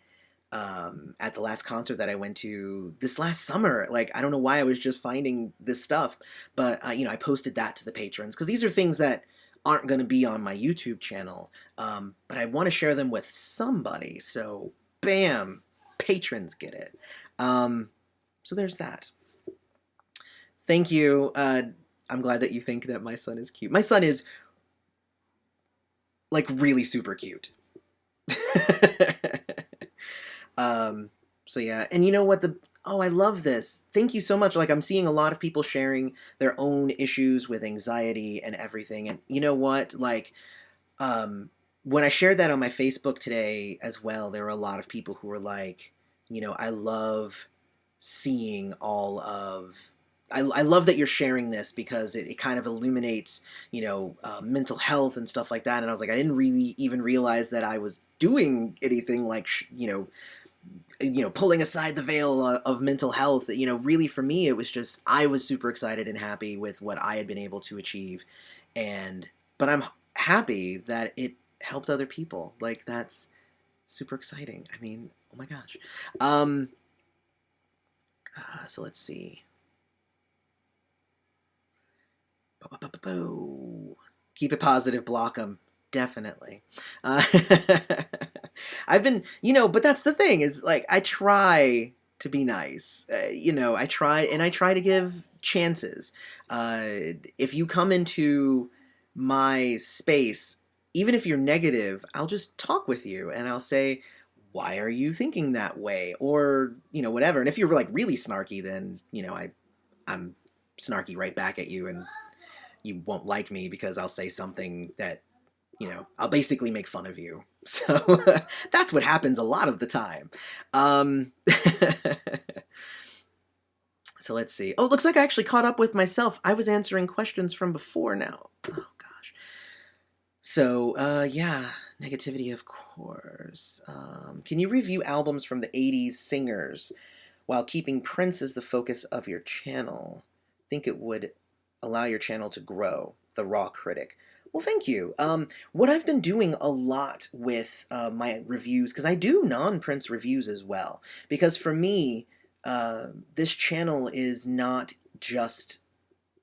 at the last concert that I went to this last summer. Like, I don't know why I was just finding this stuff, but you know, I posted that to the patrons because these are things that aren't going to be on my YouTube channel, but I want to share them with somebody. So, bam, patrons get it. So there's that. Thank you. I'm glad that you think that my son is cute. My son is like really super cute. So yeah, and you know what I love this. Thank you so much. Like I'm seeing a lot of people sharing their own issues with anxiety and everything. And you know what? Like when I shared that on my Facebook today as well, there were a lot of people who were like, you know, I love seeing all of I love that you're sharing this because it kind of illuminates, you know, mental health and stuff like that. And I was like, I didn't really even realize that I was doing anything like, you know, pulling aside the veil of mental health. You know, really for me, it was just I was super excited and happy with what I had been able to achieve, but I'm happy that it helped other people. Like that's super exciting. I mean, oh my gosh. So let's see. Keep it positive, block them. Definitely. Uh, I've been, you know, but that's the thing is like I try to be nice. You know, I try to give chances. If you come into my space, even if you're negative, I'll just talk with you and I'll say, why are you thinking that way? Or, you know, whatever. And if you're like really snarky, then, you know, I'm snarky right back at you and you won't like me because I'll say something that, you know, I'll basically make fun of you. So that's what happens a lot of the time. Um, so let's see. Oh, it looks like I actually caught up with myself. I was answering questions from before now. Oh, gosh. So, yeah, negativity, of course. Can you review albums from the 80s singers while keeping Prince as the focus of your channel? I think it would allow your channel to grow. The Raw Critic. Well, thank you. What I've been doing a lot with my reviews, because I do non-Prince reviews as well, because for me, this channel is not just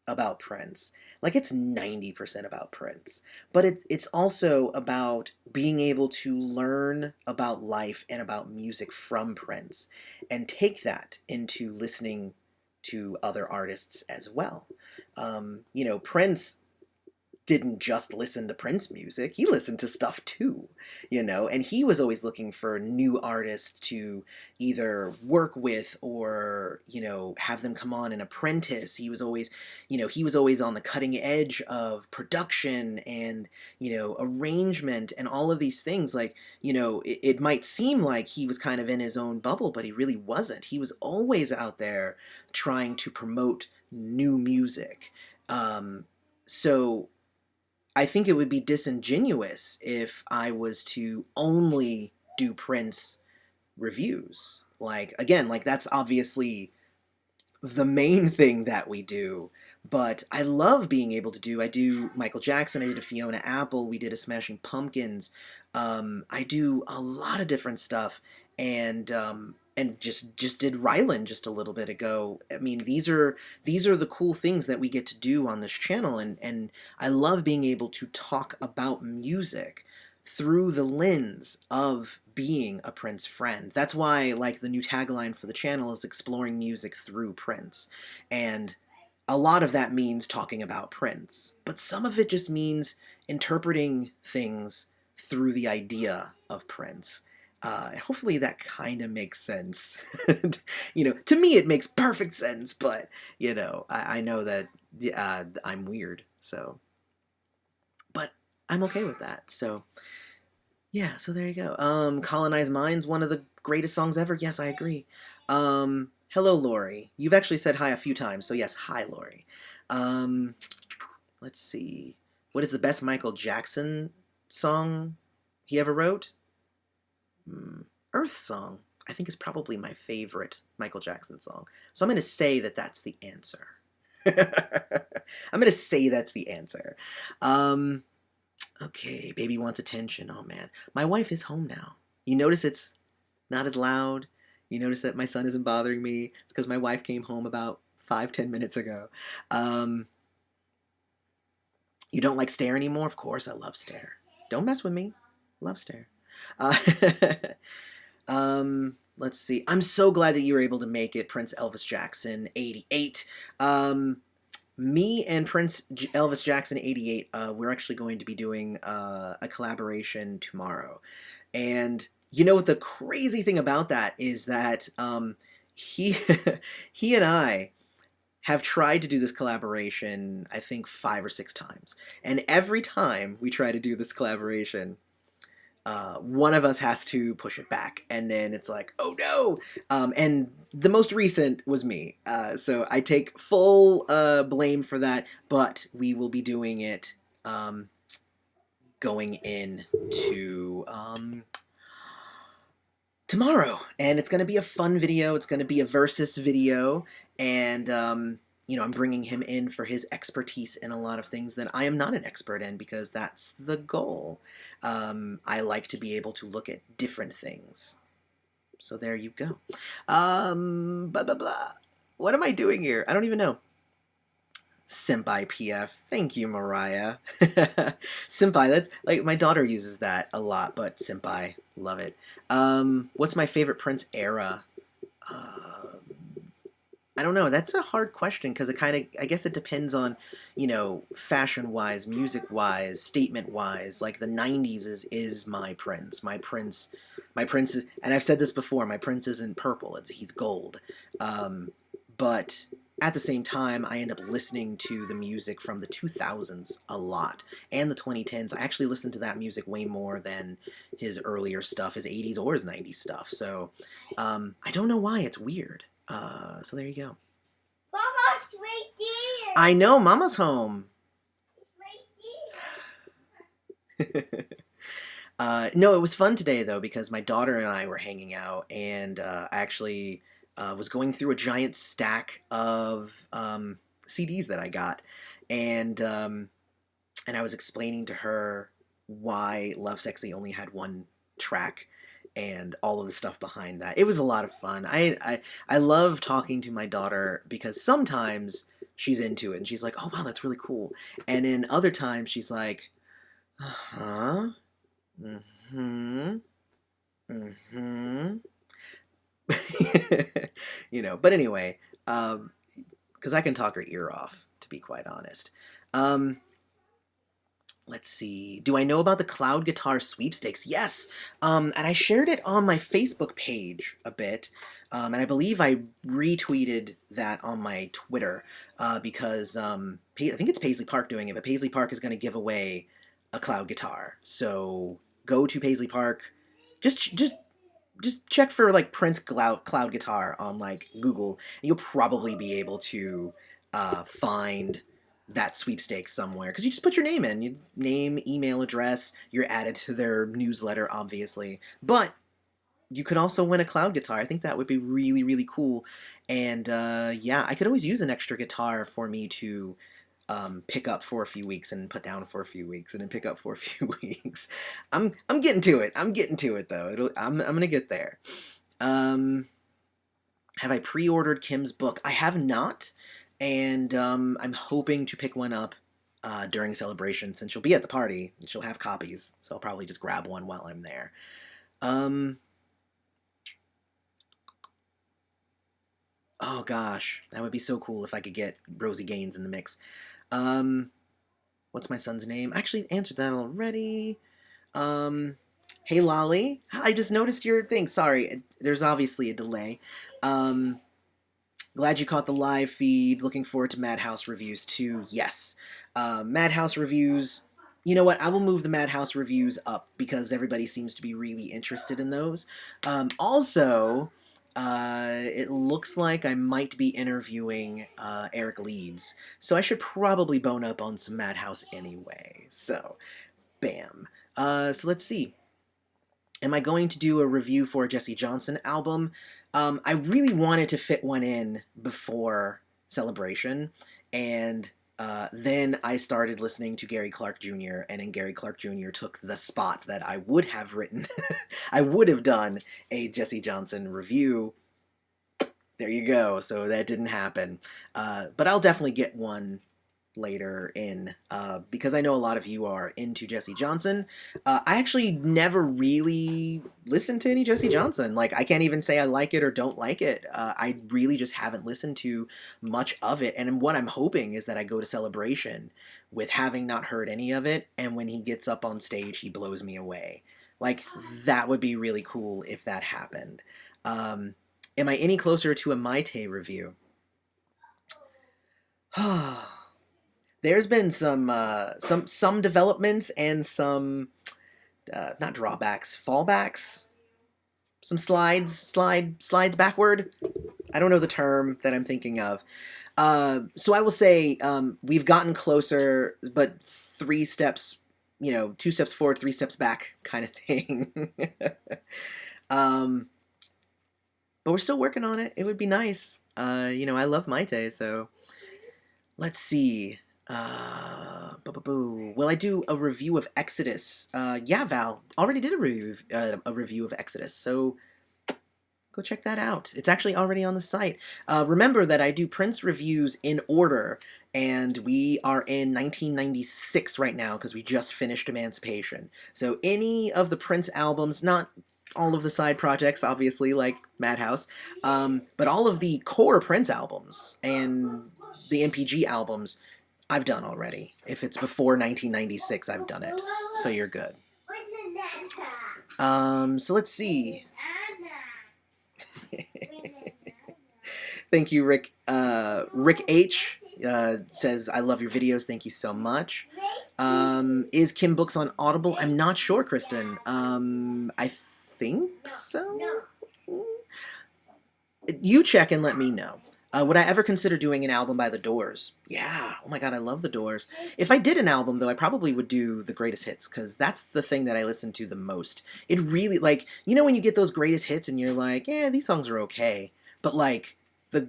about Prince. Like it's 90% about Prince. But it's also about being able to learn about life and about music from Prince and take that into listening to other artists as well. You know, Prince didn't just listen to Prince music, he listened to stuff too, you know, and he was always looking for new artists to either work with or, you know, have them come on and apprentice. He was always, you know, he was always on the cutting edge of production and, you know, arrangement and all of these things. Like, you know, it might seem like he was kind of in his own bubble, but he really wasn't. He was always out there trying to promote new music. So I think it would be disingenuous if I was to only do Prince reviews. Like, again, like that's obviously the main thing that we do. But I love being able to I do Michael Jackson, I did a Fiona Apple, we did a Smashing Pumpkins. I do a lot of different stuff. And and just did Rylan just a little bit ago. I mean, these are the cool things that we get to do on this channel, and I love being able to talk about music through the lens of being a Prince friend. That's why, like, the new tagline for the channel is exploring music through Prince. And a lot of that means talking about Prince, but some of it just means interpreting things through the idea of Prince. Hopefully that kind of makes sense. To me it makes perfect sense, but I know that I'm weird, so, but I'm okay with that. So yeah, so there you go. Colonize Minds, one of the greatest songs ever. Yes, I agree. Hello, Lori. You've actually said hi a few times, so yes, hi, Lori. Um, let's see. What is the best Michael Jackson song he ever wrote? Earth Song, I think, is probably my favorite Michael Jackson song. So I'm going to say that that's the answer. I'm going to say that's the answer. Okay, baby wants attention. Oh man, my wife is home now. You notice it's not as loud. You notice that my son isn't bothering me. It's because my wife came home about 5-10 minutes ago. Um, you don't like Stare anymore? Of course, I love Stare. Don't mess with me. Love Stare. Uh, let's see. I'm so glad that you were able to make it, Prince Elvis Jackson 88. Me and Prince Elvis Jackson 88, we're actually going to be doing a collaboration tomorrow. And you know what the crazy thing about that is that he he and I have tried to do this collaboration, I think 5 or 6 times. And every time we try to do this collaboration, one of us has to push it back, and then it's like, oh no. And the most recent was me, so I take full blame for that, but we will be doing it going into tomorrow, and it's going to be a fun video. It's going to be a versus video, and I'm bringing him in for his expertise in a lot of things that I am not an expert in, because that's the goal. I like to be able to look at different things. So there you go. Blah blah blah. What am I doing here? I don't even know. Senpai PF. Thank you, Mariah. Senpai, that's like my daughter uses that a lot, but Senpai, love it. What's my favorite Prince era? Uh, I don't know. That's a hard question because I guess it depends on, fashion wise, music wise, statement wise. Like the 90s is my Prince. My Prince is, and I've said this before, my Prince isn't purple, he's gold. But at the same time, I end up listening to the music from the 2000s a lot, and the 2010s. I actually listen to that music way more than his earlier stuff, his 80s or his 90s stuff. So I don't know why. It's weird. So there you go. Mama's right there. I know, Mama's home. It's right there. No, it was fun today, though, because my daughter and I were hanging out, and I actually was going through a giant stack of CDs that I got, and I was explaining to her why Love Sexy only had one track and all of the stuff behind that. It was a lot of fun. I love talking to my daughter because sometimes she's into it and she's like, "Oh wow, that's really cool," and then other times she's like, "Huh? Mm-hmm. Mm-hmm." But anyway, because I can talk her ear off, to be quite honest. Um, let's see. Do I know about the cloud guitar sweepstakes? Yes. And I shared it on my Facebook page a bit. And I believe I retweeted that on my Twitter because I think it's Paisley Park doing it, but Paisley Park is going to give away a cloud guitar. So go to Paisley Park. Just check for like Prince cloud guitar on like Google, and you'll probably be able to find that sweepstakes somewhere, because you just put your name in, name, email address, you're added to their newsletter, obviously. But you could also win a cloud guitar. I think that would be really, really cool. And yeah, I could always use an extra guitar for me to pick up for a few weeks and put down for a few weeks and then pick up for a few weeks. I'm getting to it. I'm getting to it though. I'm gonna get there. Have I pre-ordered Kim's book? I have not, and I'm hoping to pick one up during Celebration, since she'll be at the party and she'll have copies, so I'll probably just grab one while I'm there. Oh gosh, that would be so cool if I could get Rosie Gaines in the mix. Um, what's my son's name? I actually answered that already. Um, hey Lolly, I just noticed your thing. Sorry, there's obviously a delay. Um, glad you caught the live feed. Looking forward to Madhouse reviews too. Yes, Madhouse reviews. You know what? I will move the Madhouse reviews up because everybody seems to be really interested in those. Also, it looks like I might be interviewing Eric Leeds, so I should probably bone up on some Madhouse anyway. So, bam. So let's see. Am I going to do a review for a Jesse Johnson album? I really wanted to fit one in before Celebration, and then I started listening to Gary Clark Jr., and then Gary Clark Jr. took the spot that I would have written. I would have done a Jesse Johnson review. There you go. So that didn't happen. But I'll definitely get one later in because I know a lot of you are into Jesse Johnson. I actually never really listened to any Jesse Johnson. Like, I can't even say I like it or don't like it. I really just haven't listened to much of it. And what I'm hoping is that I go to Celebration with having not heard any of it, and when he gets up on stage, he blows me away. Like, that would be really cool if that happened. Am I any closer to a Maite review? There's been some developments and some not drawbacks, fallbacks, some slides backward. I don't know the term that I'm thinking of. So I will say we've gotten closer, but 3 steps, you know, 2 steps forward, 3 steps back, kind of thing. um, but we're still working on it. It would be nice. You know, I love Maite, so let's see. Will I do a review of Exodus? Yeah, Val already did a review of Exodus, so go check that out. It's actually already on the site. Remember that I do Prince reviews in order, and we are in 1996 right now because we just finished Emancipation. So any of the Prince albums, not all of the side projects, obviously, like Madhouse, but all of the core Prince albums and the MPG albums, I've done already. If it's before 1996, I've done it. So you're good. So let's see. Thank you, Rick. Rick H says, I love your videos. Thank you so much. Is Kim Books on Audible? I'm not sure, Kristen. I think so. You check and let me know. Would I ever consider doing an album by The Doors? Yeah. Oh my god, I love The Doors. If I did an album, though, I probably would do the greatest hits, because that's the thing that I listen to the most. It really, like, you know when you get those greatest hits and you're like, yeah, these songs are okay. But, like, The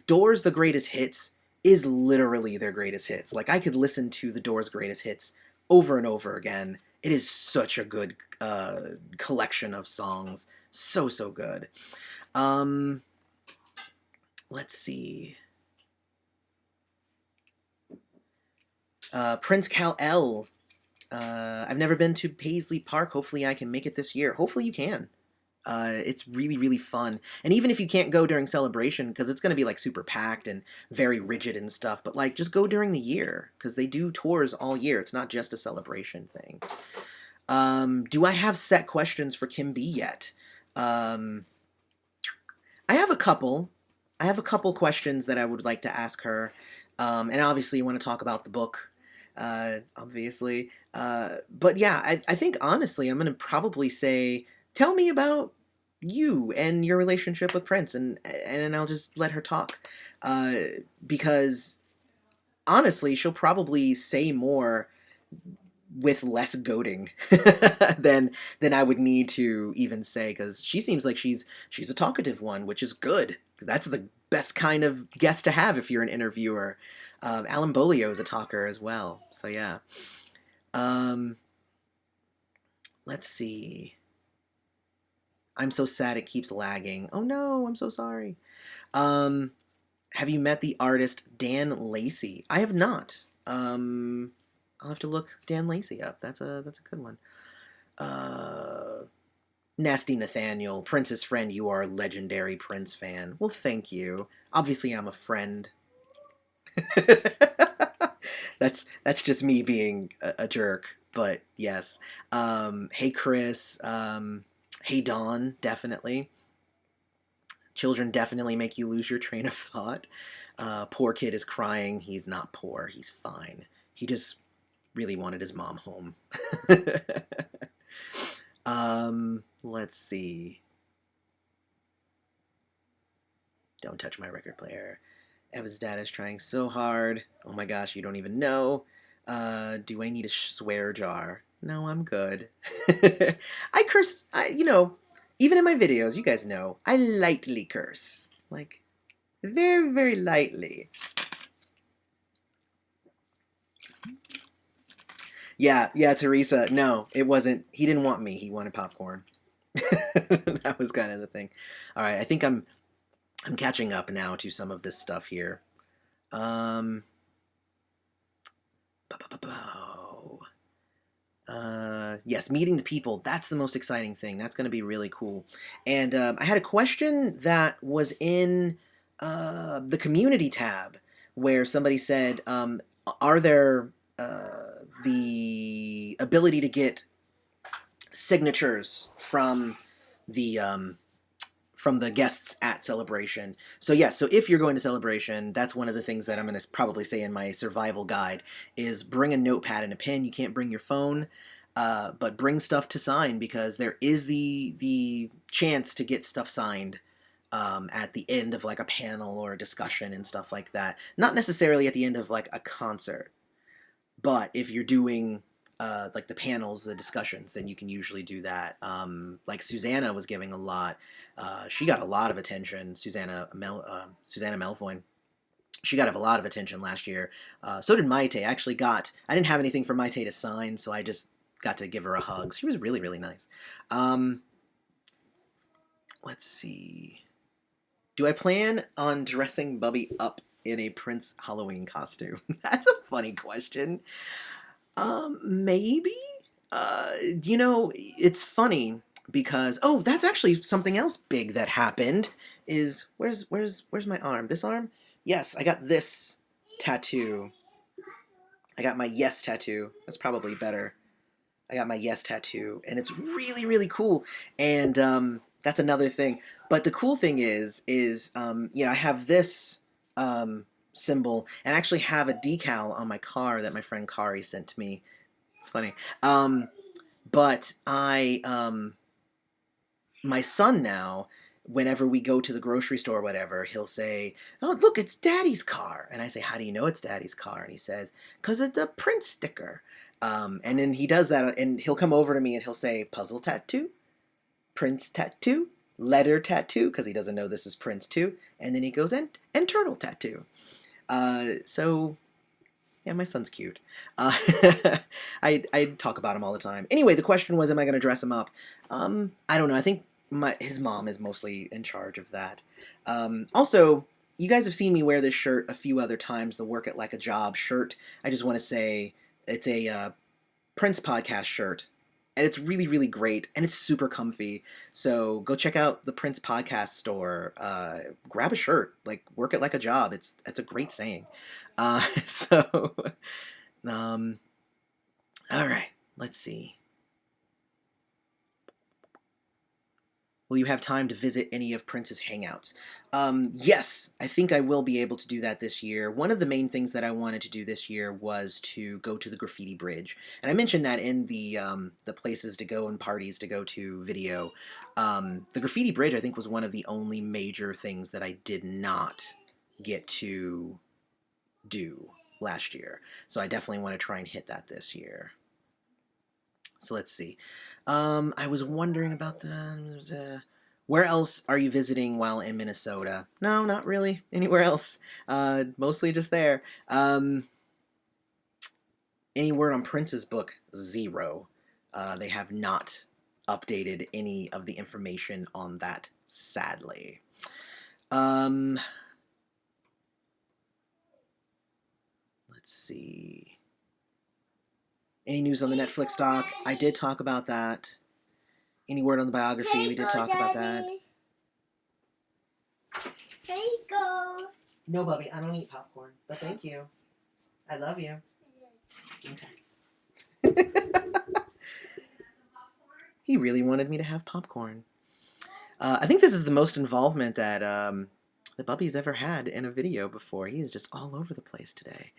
Doors' The Greatest Hits is literally their greatest hits. Like, I could listen to The Doors' greatest hits over and over again. It is such a good collection of songs. So, so good. Let's see. Prince Kal-El. I've never been to Paisley Park. Hopefully I can make it this year. Hopefully you can. It's really, really fun. And even if you can't go during Celebration, because it's going to be like super packed and very rigid and stuff, but like just go during the year, because they do tours all year. It's not just a Celebration thing. Do I have set questions for Kim B yet? I have a couple. I have a couple questions that I would like to ask her. And obviously, you want to talk about the book, obviously. But yeah, I think honestly, I'm going to probably say, tell me about you and your relationship with Prince, and I'll just let her talk. Because honestly, she'll probably say more with less goading than I would need to even say, because she seems like she's a talkative one, which is good. That's the best kind of guest to have if you're an interviewer. Alan Bolio is a talker as well, so yeah. Let's see. I'm so sad it keeps lagging. Oh no, I'm so sorry. Um, have you met the artist Dan Lacey? I have not. I'll have to look Dan Lacey up. That's a good one. Uh, Nasty Nathaniel, Prince's friend. You are a legendary Prince fan. Well, thank you. Obviously, I'm a friend. That's just me being a jerk. But yes. Hey Chris. Hey Dawn. Definitely. Children definitely make you lose your train of thought. Poor kid is crying. He's not poor. He's fine. He just really wanted his mom home. Let's see. Don't touch my record player. Eva's dad is trying so hard. Oh my gosh, you don't even know. Do I need a swear jar? No, I'm good. I curse. Even in my videos, you guys know, I lightly curse. Like, very, very lightly. Yeah, Teresa. No, it wasn't. He didn't want me. He wanted popcorn. That was kind of the thing. All right, I think I'm catching up now to some of this stuff here. Um, yes, meeting the people. That's the most exciting thing. That's going to be really cool. And I had a question that was in the community tab where somebody said, are there the ability to get signatures from the guests at Celebration. So yes, so if you're going to Celebration, that's one of the things that I'm going to probably say in my survival guide is bring a notepad and a pen. You can't bring your phone, but bring stuff to sign because there is the chance to get stuff signed at the end of like a panel or a discussion and stuff like that. Not necessarily at the end of like a concert, but if you're doing like the panels, the discussions, then you can usually do that. Like Susanna was giving a lot. She got a lot of attention. Susanna Melvoin. She got a lot of attention last year. So did Maite. I didn't have anything for Maite to sign, so I just got to give her a hug. She was really, really nice. Let's see. Do I plan on dressing Bubby up in a Prince Halloween costume? That's a funny question. Maybe. It's funny because that's actually something else big that happened. Is where's my arm? This arm? Yes, I got this tattoo. I got my yes tattoo. That's probably better. I got my yes tattoo, and it's really really cool. And that's another thing. But the cool thing is I have this symbol, and I actually have a decal on my car that my friend Kari sent to me. It's funny. But my son now, whenever we go to the grocery store or whatever, he'll say, "Oh, look, it's Daddy's car." And I say, "How do you know it's Daddy's car?" And he says, "'Cause of the Prince sticker." And then he does that, and he'll come over to me and he'll say, "Puzzle tattoo, Prince tattoo, letter tattoo," because he doesn't know this is Prince too. And then he goes, and turtle tattoo. So yeah, my son's cute. I talk about him all the time. Anyway, the question was, am I going to dress him up? I don't know. I think his mom is mostly in charge of that. Also, you guys have seen me wear this shirt a few other times, the Work It Like a Job shirt. I just want to say it's a Prince podcast shirt. And it's really, really great, and it's super comfy. So go check out the Prince Podcast store. Grab a shirt, like work it like a job. It's a great saying. So, um, all right. Let's see. Will you have time to visit any of Prince's hangouts? Yes, I think I will be able to do that this year. One of the main things that I wanted to do this year was to go to the Graffiti Bridge, and I mentioned that in the places to go and parties to go to video. The Graffiti Bridge, I think, was one of the only major things that I did not get to do last year. So I definitely want to try and hit that this year. So let's see. I was wondering about where else are you visiting while in Minnesota? No, not really. Anywhere else. Mostly just there. Any word on Prince's book? Zero. They have not updated any of the information on that, sadly. Let's see. Any news on the Netflix doc? I did talk about that. Any word on the biography? We did talk about that. Here you go. No, Bubby, I don't eat popcorn, but thank you. I love you. Okay. He really wanted me to have popcorn. I think this is the most involvement that that Bubby's ever had in a video before. He is just all over the place today.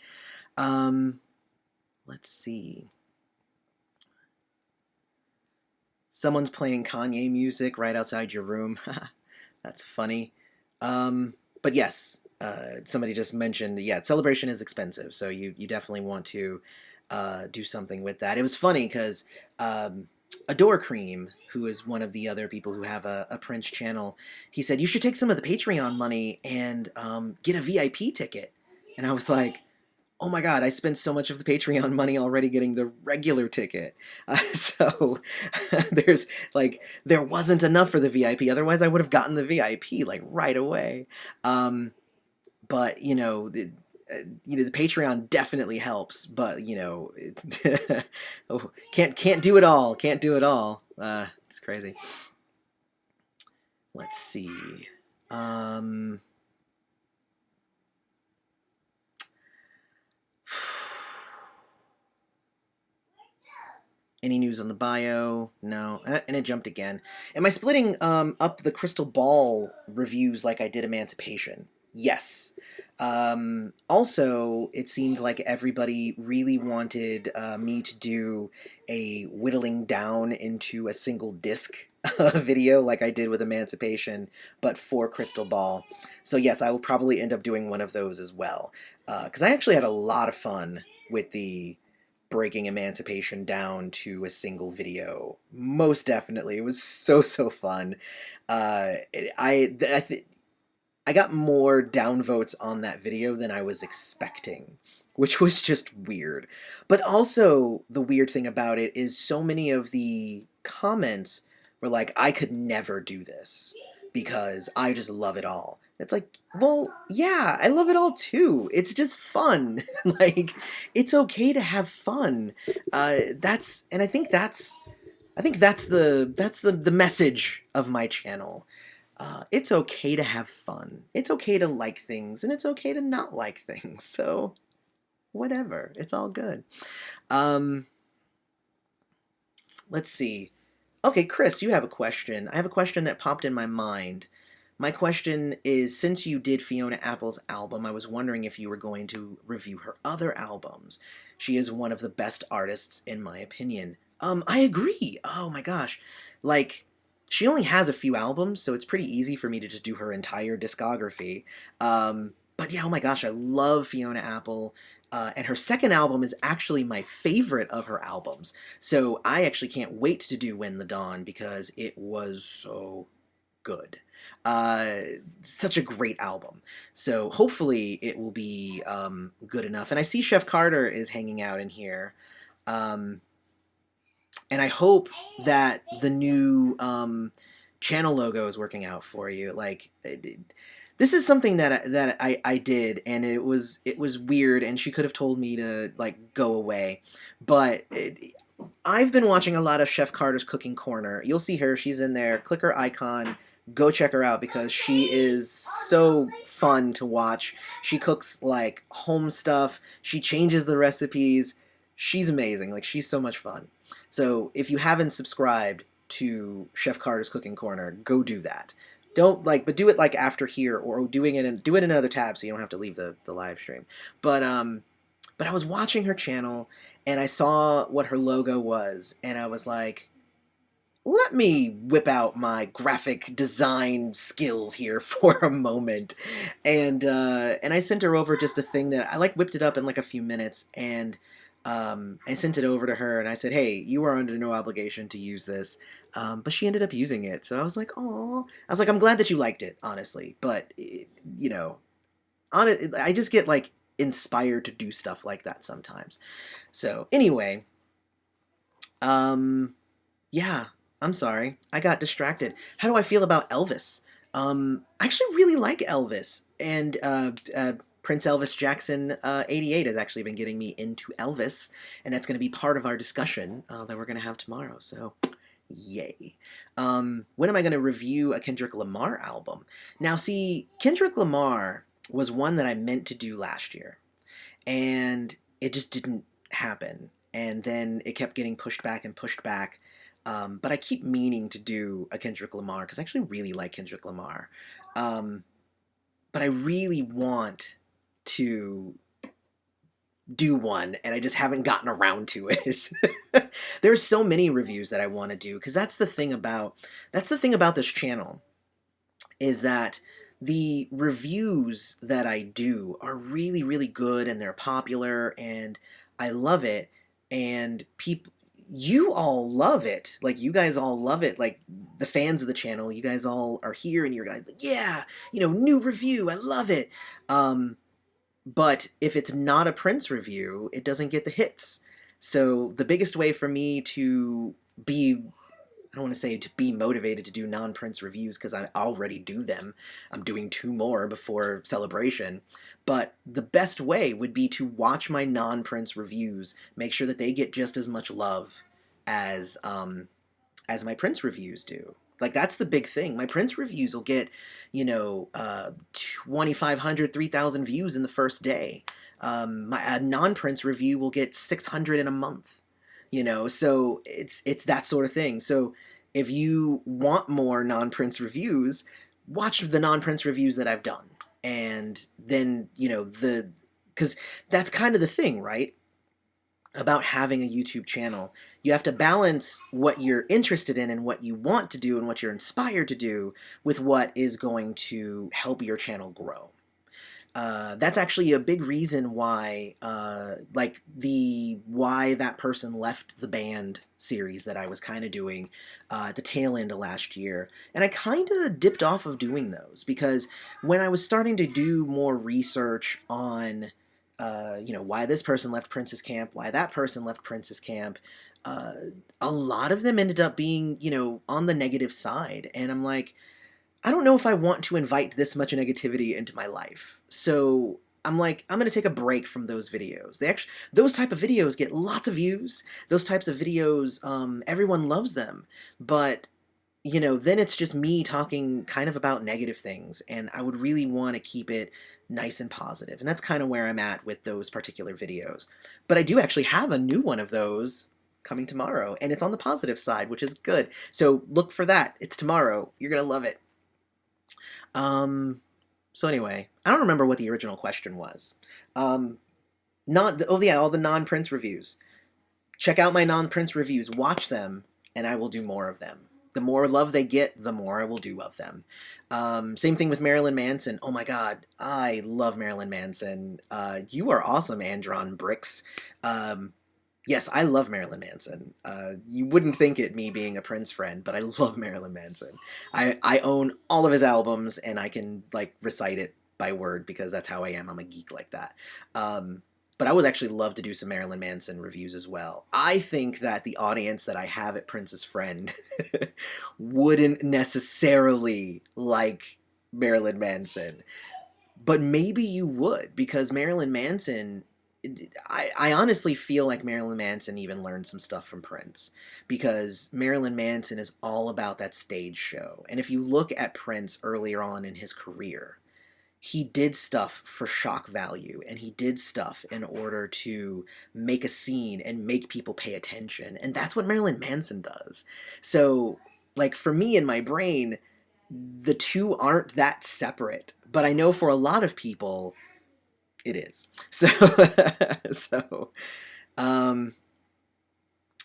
Let's see. Someone's playing Kanye music right outside your room. That's funny. But yes, somebody just mentioned, yeah, Celebration is expensive, so you definitely want to do something with that. It was funny because Adore Cream, who is one of the other people who have a Prince channel, he said, you should take some of the Patreon money and get a VIP ticket. And I was like, oh my god, I spent so much of the Patreon money already getting the regular ticket. So there wasn't enough for the VIP. Otherwise, I would have gotten the VIP like right away. But the Patreon definitely helps. But oh, can't do it all. Can't do it all. It's crazy. Let's see. Any news on the bio? No. And it jumped again. Am I splitting up the Crystal Ball reviews like I did Emancipation? Yes. Also, it seemed like everybody really wanted me to do a whittling down into a single disc video like I did with Emancipation, but for Crystal Ball. So yes, I will probably end up doing one of those as well. Because I actually had a lot of fun with the breaking Emancipation down to a single video. Most definitely. It was so fun. I got more downvotes on that video than I was expecting, which was just weird. But also, the weird thing about it is so many of the comments were like, I could never do this because I just love it all. It's like, well, yeah, I love it all too. It's just fun. Like, it's okay to have fun. I think that's the message of my channel. It's okay to have fun. It's okay to like things, and it's okay to not like things. So, whatever. It's all good. Let's see. Okay, Chris, you have a question. I have a question that popped in my mind. My question is, since you did Fiona Apple's album, I was wondering if you were going to review her other albums. She is one of the best artists, in my opinion. I agree. Oh my gosh. Like, she only has a few albums, so it's pretty easy for me to just do her entire discography. But yeah, oh my gosh, I love Fiona Apple. And her second album is actually my favorite of her albums. So I actually can't wait to do When the Dawn because it was so good. Such a great album. So hopefully it will be good enough. And I see Chef Carter is hanging out in here. And I hope that the new channel logo is working out for you. Like, this is something that I did, and it was weird, and she could have told me to like go away, but I've been watching a lot of Chef Carter's Cooking Corner. You'll see her; she's in there. Click her icon. Go check her out because she is so fun to watch. She cooks like home stuff. She changes the recipes. She's amazing. Like, she's so much fun. So if you haven't subscribed to Chef Carter's Cooking Corner, go do that. Don't but do it like after here, or do it in another tab so you don't have to leave the live stream. But I was watching her channel and I saw what her logo was, and I was like, let me whip out my graphic design skills here for a moment. And I sent her over just a thing that I whipped it up in like a few minutes, and I sent it over to her, and I said, hey, you are under no obligation to use this. But she ended up using it, so I was like, oh. I was like, I'm glad that you liked it, honestly. But, I just get, like, inspired to do stuff like that sometimes. So, anyway, yeah. I'm sorry. I got distracted. How do I feel about Elvis? I actually really like Elvis, and Prince Elvis Jackson 88 has actually been getting me into Elvis, and that's going to be part of our discussion that we're going to have tomorrow. So, yay. When am I going to review a Kendrick Lamar album? Now, see, Kendrick Lamar was one that I meant to do last year, and it just didn't happen. And then it kept getting pushed back and pushed back. But I keep meaning to do a Kendrick Lamar because I actually really like Kendrick Lamar. Um, but I really want to do one, and I just haven't gotten around to it. There's so many reviews that I want to do because that's the thing about this channel is that the reviews that I do are really, really good and they're popular and I love it. And people, you all love it. Like, you guys all love it. Like, the fans of the channel, you guys all are here and you're like, yeah, new review. I love it. But if it's not a Prince review, it doesn't get the hits. So the biggest way for me to be I don't want to say to be motivated to do non-Prince reviews because I already do them. I'm doing 2 more before Celebration. But the best way would be to watch my non-Prince reviews, make sure that they get just as much love as my Prince reviews do. Like, that's the big thing. My Prince reviews will get, 2,500, 3,000 views in the first day. My non-Prince review will get 600 in a month. So it's that sort of thing. So if you want more non-Prince reviews, watch the non-Prince reviews that I've done, and then because that's kind of the thing, right? About having a YouTube channel, you have to balance what you're interested in and what you want to do and what you're inspired to do with what is going to help your channel grow. That's actually a big reason why, like the Why That Person Left the Band series that I was kind of doing at the tail end of last year. And I kind of dipped off of doing those because when I was starting to do more research on, why this person left Prince's camp, why that person left Prince's camp, uh, a lot of them ended up being, on the negative side. And I'm like, I don't know if I want to invite this much negativity into my life. So I'm like, I'm going to take a break from those videos. Those type of videos get lots of views. Those types of videos, everyone loves them. But, then it's just me talking kind of about negative things. And I would really want to keep it nice and positive. And that's kind of where I'm at with those particular videos. But I do actually have a new one of those coming tomorrow. And it's on the positive side, which is good. So look for that. It's tomorrow. You're going to love it. So anyway, I don't remember what the original question was. All the non-Prince reviews. Check out my non-Prince reviews, watch them, and I will do more of them. The more love they get, the more I will do of them. Same thing with Marilyn Manson. Oh my god, I love Marilyn Manson. You are awesome, Andron Bricks. Yes, I love Marilyn Manson. You wouldn't think it, me being a Prince friend, but I love Marilyn Manson. I own all of his albums, and I can, like, recite it by word because that's how I am. I'm a geek like that. But I would actually love to do some Marilyn Manson reviews as well. I think that the audience that I have at Prince's Friend wouldn't necessarily like Marilyn Manson. But maybe you would, because Marilyn Manson, I honestly feel like Marilyn Manson even learned some stuff from Prince, because Marilyn Manson is all about that stage show. And if you look at Prince earlier on in his career, he did stuff for shock value, and he did stuff in order to make a scene and make people pay attention. And that's what Marilyn Manson does. So, like, for me in my brain, the two aren't that separate. But I know for a lot of people, it is. So, so, um,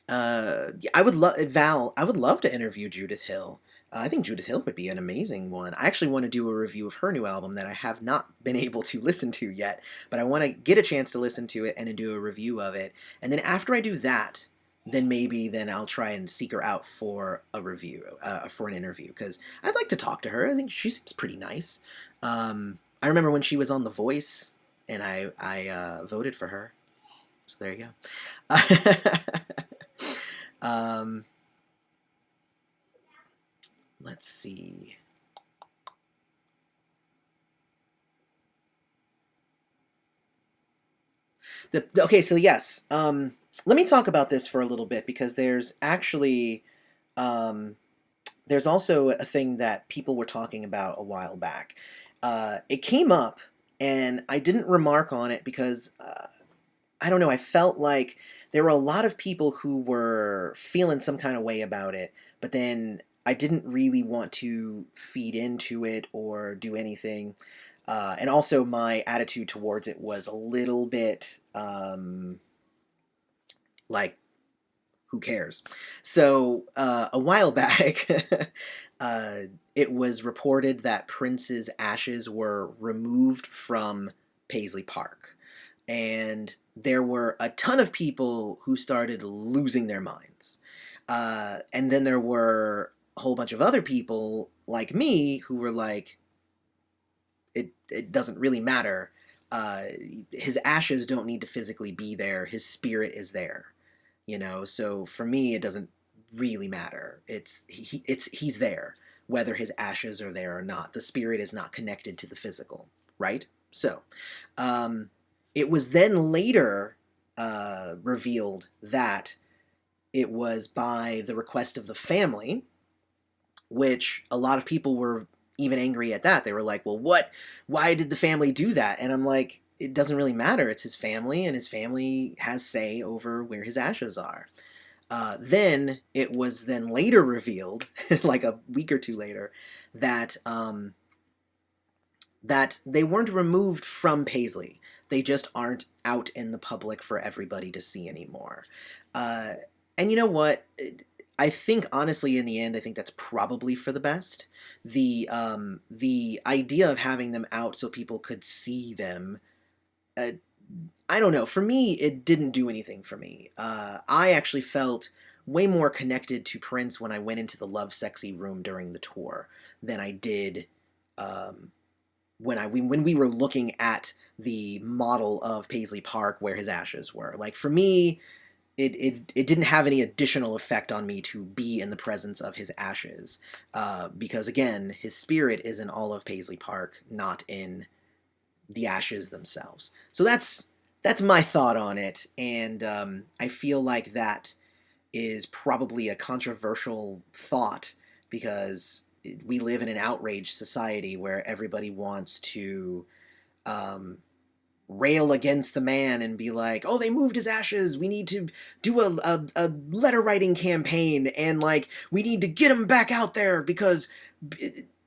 yeah, I would love Val. I would love to interview Judith Hill. I think Judith Hill would be an amazing one. I actually want to do a review of her new album that I have not been able to listen to yet, but I want to get a chance to listen to it and to do a review of it. And then after I do that, then I'll try and seek her out for a review, for an interview, because I'd like to talk to her. I think she seems pretty nice. I remember when she was on The Voice, and I voted for her. So there you go. um, let's see. Okay, so yes, let me talk about this for a little bit because there's actually um, there's also a thing that people were talking about a while back. It came up, and I didn't remark on it because I don't know. I felt like there were a lot of people who were feeling some kind of way about it, but then I didn't really want to feed into it or do anything. And also, my attitude towards it was a little bit like, who cares? So, a while back, uh, it was reported that Prince's ashes were removed from Paisley Park. And there were a ton of people who started losing their minds. And then there were a whole bunch of other people like me who were like, it doesn't really matter. His ashes don't need to physically be there. His spirit is there, you know. So for me, it doesn't really matter. He's there, whether his ashes are there or not. The spirit is not connected to the physical, right? So, um, it was then later revealed that it was by the request of the family, which a lot of people were even angry at that. They were like, well, what? Why did the family do that? And I'm like, it doesn't really matter. It's his family, and his family has say over where his ashes are. Then it was then later revealed, like a week or two later, that that they weren't removed from Paisley. They just aren't out in the public for everybody to see anymore. Uh, and you know what? I think honestly, in the end, I think that's probably for the best. The idea of having them out so people could see them, uh, I don't know. For me, it didn't do anything for me. I actually felt way more connected to Prince when I went into the Love Sexy room during the tour than I did um, when we were looking at the model of Paisley Park where his ashes were. Like for me, it didn't have any additional effect on me to be in the presence of his ashes, because again, his spirit is in all of Paisley Park, not in the ashes themselves. So that's my thought on it, and I feel like that is probably a controversial thought because we live in an outraged society where everybody wants to um, rail against the man and be like, oh, they moved his ashes. We need to do a letter writing campaign, and like we need to get him back out there because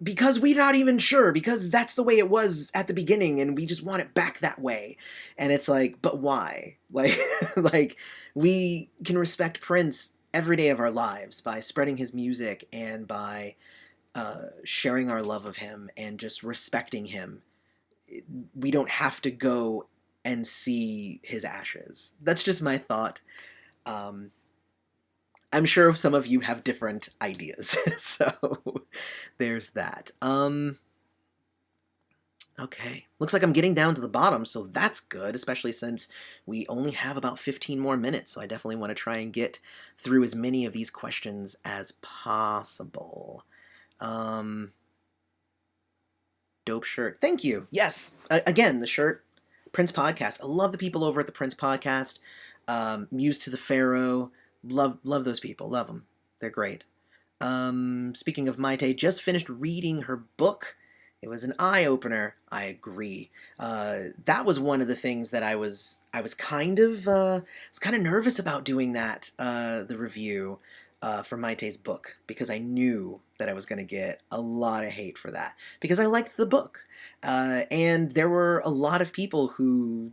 we're not even sure, because that's the way it was at the beginning and we just want it back that way. And it's like, but why? Like like we can respect Prince every day of our lives by spreading his music and by sharing our love of him and just respecting him. We don't have to go and see his ashes. That's just my thought. Um, I'm sure some of you have different ideas, so there's that. Okay, looks like I'm getting down to the bottom, so that's good, especially since we only have about 15 more minutes, so I definitely want to try and get through as many of these questions as possible. Um, Dope shirt. Thank you. Yes. Again, the shirt, Prince Podcast. I love the people over at the Prince Podcast. Muse to the Pharaoh. Love those people. Love them. They're great. Speaking of Maite, just finished reading her book. It was an eye opener. I agree. That was one of the things that I was kind of nervous about doing that the review for Maite's book because I knew that I was going to get a lot of hate for that because I liked the book, and there were a lot of people who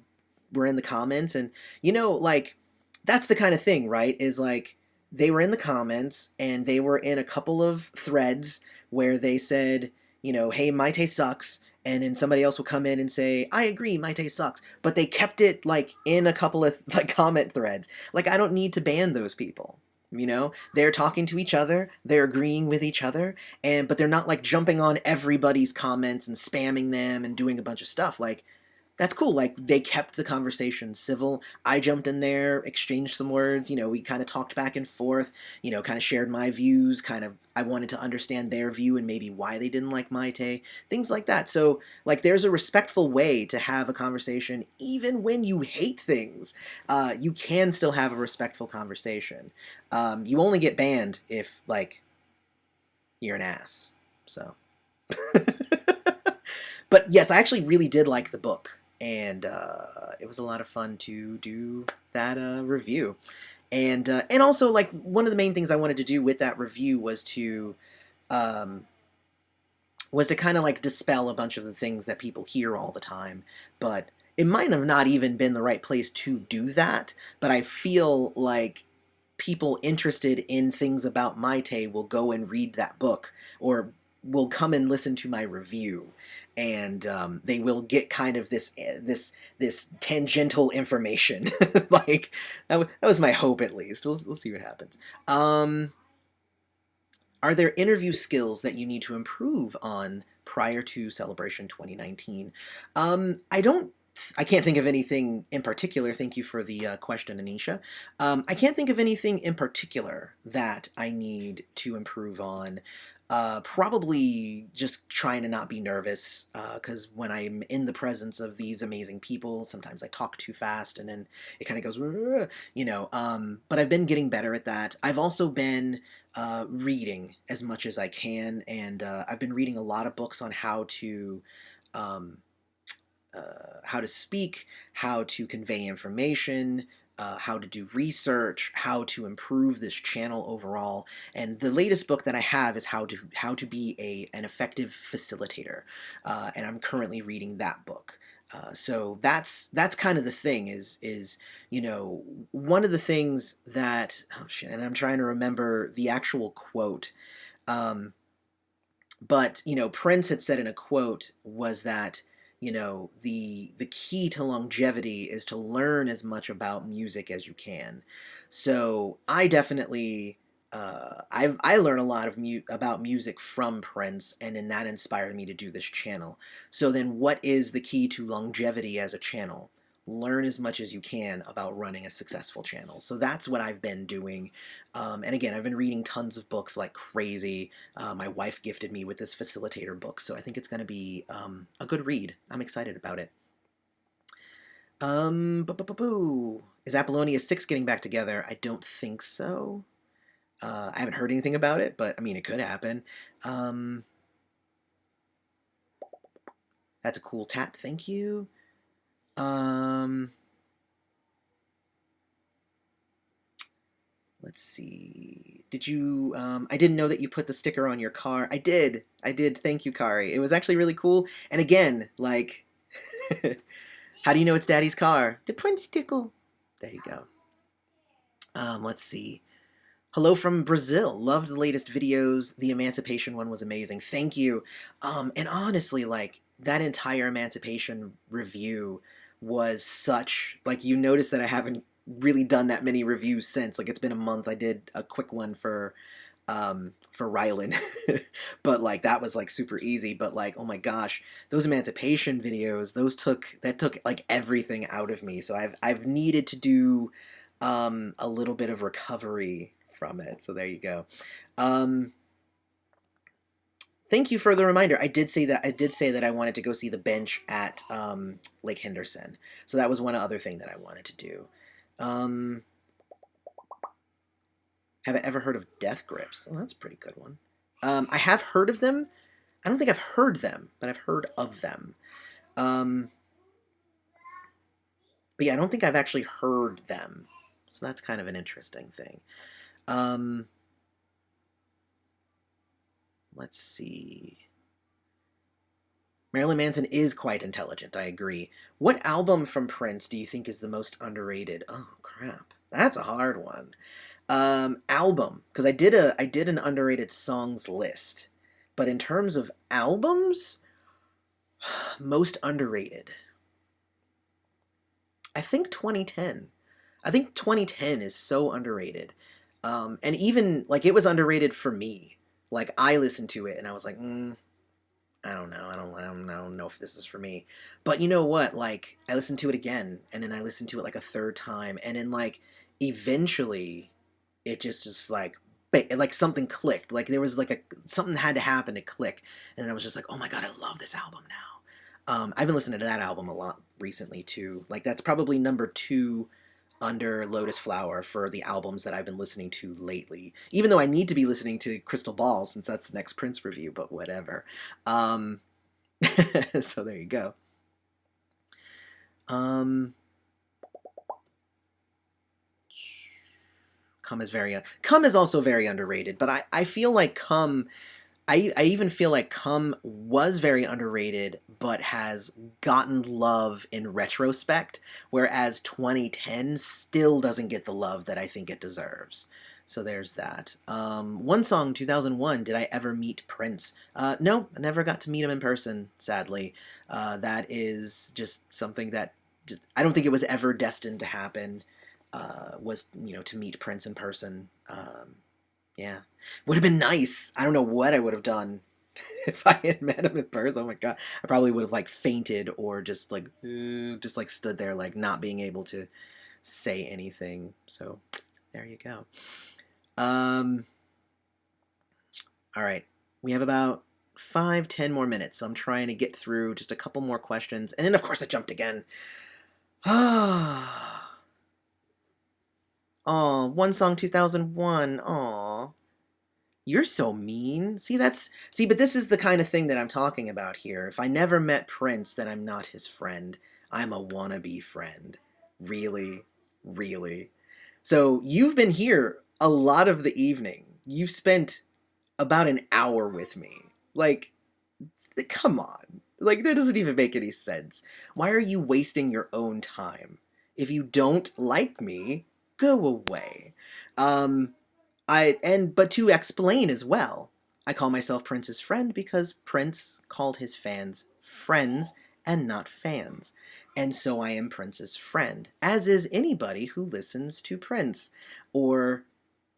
were in the comments, and like that's the kind of thing, right? Is like they were in the comments and they were in a couple of threads where they said, hey, Maite sucks. And then somebody else will come in and say, I agree, Maite sucks. But they kept it like in a couple of like comment threads. Like I don't need to ban those people. They're talking to each other, they're agreeing with each other, but they're not like jumping on everybody's comments and spamming them and doing a bunch of stuff. Like That's cool. Like they kept the conversation civil. I jumped in there, exchanged some words. We kind of talked back and forth. Kind of shared my views. Kind of, I wanted to understand their view and maybe why they didn't like my take. Things like that. So, like, there's a respectful way to have a conversation, even when you hate things. You can still have a respectful conversation. You only get banned if, like, you're an ass. So. But yes, I actually really did like the book, and it was a lot of fun to do that review. And also, like, one of the main things I wanted to do with that review um, was to kind of like dispel a bunch of the things that people hear all the time. But it might have not even been the right place to do that. But I feel like people interested in things about Maite will go and read that book, or will come and listen to my review, and they will get kind of this tangential information. Like that was my hope, at least. We'll see what happens. Are there interview skills that you need to improve on prior to Celebration 2019? I don't. I can't think of anything in particular. Thank you for the question, Anisha. I can't think of anything in particular that I need to improve on. Probably just trying to not be nervous, because when I'm in the presence of these amazing people, sometimes I talk too fast and then it kind of goes, But I've been getting better at that. I've also been reading as much as I can, and I've been reading a lot of books on um, how to speak, how to convey information, how to do research, how to improve this channel overall. And the latest book that I have is how to be an effective facilitator, and I'm currently reading that book. So that's kind of the thing is one of the things that, oh shit, and I'm trying to remember the actual quote. Um, but Prince had said in a quote was that the key to longevity is to learn as much about music as you can. So I definitely I learned a lot about music from Prince, and then that inspired me to do this channel. So then, what is the key to longevity as a channel? Learn as much as you can about running a successful channel. So that's what I've been doing. And again, I've been reading tons of books like crazy. My wife gifted me with this facilitator book, so I think it's going to be a good read. I'm excited about it. Is Apollonia 6 getting back together? I don't think so. I haven't heard anything about it, but I mean, it could happen. That's a cool tap. Thank you. Let's see. Did you, I didn't know that you put the sticker on your car. I did. I did. Thank you, Kari. It was actually really cool. And again, like, how do you know it's Daddy's car? The Prince sticker. There you go. Let's see. Hello from Brazil. Loved the latest videos. The Emancipation one was amazing. Thank you. And honestly, like, that entire Emancipation review was such, like, you notice that I haven't really done that many reviews since. Like, it's been a month. I did a quick one for Rylan. But like that was like super easy. But like, oh my gosh, those Emancipation videos, that took like everything out of me. So I've needed to do a little bit of recovery from it. So there you go. Thank you for the reminder. I did say that I wanted to go see the bench at Lake Henderson. So that was one other thing that I wanted to do. Have I ever heard of Death Grips? Oh, that's a pretty good one. I have heard of them. I don't think I've heard them, but I've heard of them. But yeah, I don't think I've actually heard them. So that's kind of an interesting thing. Let's see. Marilyn Manson is quite intelligent, I agree. What album from Prince do you think is the most underrated? Oh, crap. That's a hard one. Album, because I did an underrated songs list. But in terms of albums, most underrated. I think 2010. I think 2010 is so underrated. And even, like, it was underrated for me. Like, I listened to it and I was like, I don't know if this is for me. But you know what? Like, I listened to it again, and then I listened to it like a third time, and then like eventually, it just like like something clicked. Like there was like a something had to happen to click, and then I was just like, oh my god, I love this album now. I've been listening to that album a lot recently too. Like that's probably number two under Lotus Flower for the albums that I've been listening to lately. Even though I need to be listening to Crystal Ball since that's the next Prince review, but whatever. Um, so there you go. Um, Cum is also very underrated, but I feel like Cum I even feel like Cum was very underrated, but has gotten love in retrospect, whereas 2010 still doesn't get the love that I think it deserves. So there's that. One song, 2001, Did I Ever Meet Prince? No, I never got to meet him in person, sadly. That is just something that I don't think it was ever destined to happen, was, to meet Prince in person. Yeah. Would have been nice. I don't know what I would have done if I had met him in person. Oh my god. I probably would have like fainted or just like stood there like not being able to say anything. So there you go. Um all right. We have about 5-10 more minutes. So I'm trying to get through just a couple more questions. And then of course I jumped again. Ah. Oh, One Song 2001. Aw. You're so mean. But this is the kind of thing that I'm talking about here. If I never met Prince, then I'm not his friend. I'm a wannabe friend. Really? Really? So you've been here a lot of the evening. You've spent about an hour with me. Like, come on. Like, that doesn't even make any sense. Why are you wasting your own time? If you don't like me, go away. But to explain as well, I call myself Prince's friend because Prince called his fans friends and not fans. And so I am Prince's friend, as is anybody who listens to Prince. Or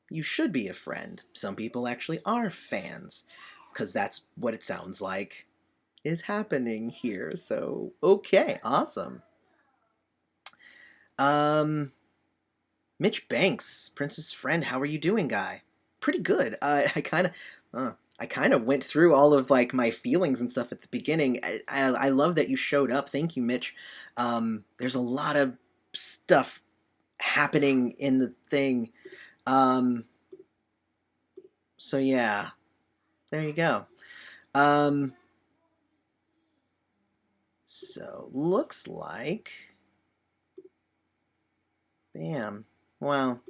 you should be a friend. Some people actually are fans, because that's what it sounds like is happening here. So, okay, awesome. Mitch Banks, Prince's friend, how are you doing, guy? Pretty good. I kind of went through all of like my feelings and stuff at the beginning. I love that you showed up. Thank you, Mitch. There's a lot of stuff happening in the thing. So yeah, there you go. So looks like, bam. Wow,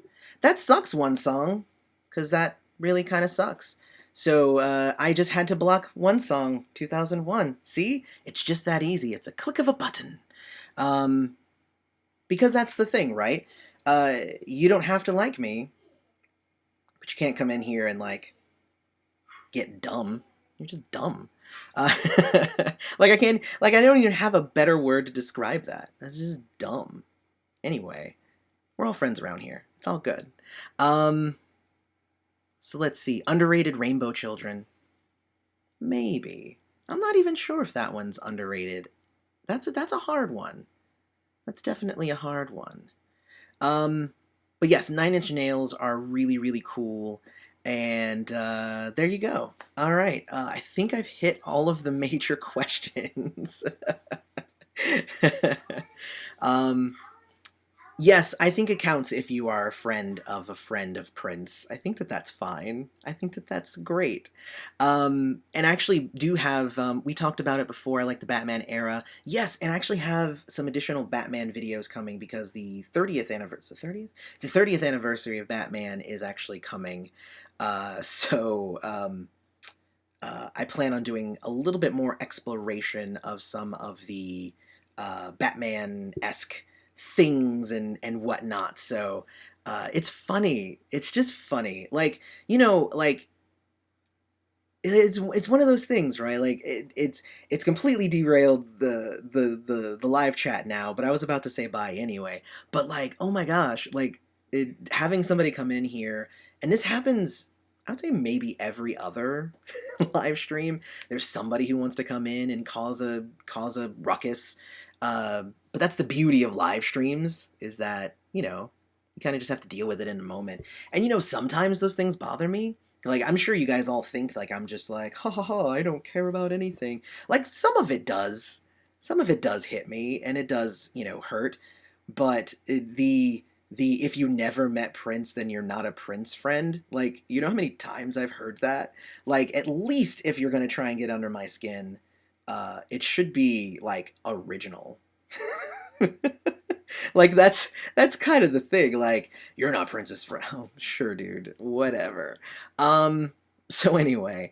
that sucks. One song, because that really kind of sucks. So I just had to block One Song 2001. See? It's just that easy. It's a click of a button. Um, because that's the thing, right? You don't have to like me, but you can't come in here and like get dumb. You're just dumb. Uh, I don't even have a better word to describe that. That's just dumb. Anyway, we're all friends around here. It's all good. So let's see. Underrated Rainbow Children. Maybe. I'm not even sure if that one's underrated. That's a hard one. That's definitely a hard one. But yes, Nine Inch Nails are really, really cool. And there you go. All right. I think I've hit all of the major questions. um, Yes, I think it counts if you are a friend of Prince. I think that that's fine. I think that that's great. And I actually do have, we talked about it before, I like the Batman era. Yes, and I actually have some additional Batman videos coming because the 30th anniversary, 30th? The 30th anniversary of Batman is actually coming. I plan on doing a little bit more exploration of some of the Batman-esque things and whatnot. So it's funny. It's just funny. Like, like it's one of those things, right? Like it's completely derailed the live chat now, but I was about to say bye anyway. But like, oh my gosh, like having somebody come in here, and this happens I would say maybe every other live stream, there's somebody who wants to come in and cause a ruckus. But that's the beauty of live streams, is that, you kind of just have to deal with it in a moment. And sometimes those things bother me. Like, I'm sure you guys all think like I'm just like, ha ha ha, I don't care about anything. Like, some of it does. Some of it does hit me, and it does, hurt. But the if you never met Prince, then you're not a Prince friend. Like, you know how many times I've heard that? Like, at least if you're gonna try and get under my skin, it should be like original. Like, that's kind of the thing. Like, you're not Prince's friend. Oh, sure, dude. Whatever. So anyway,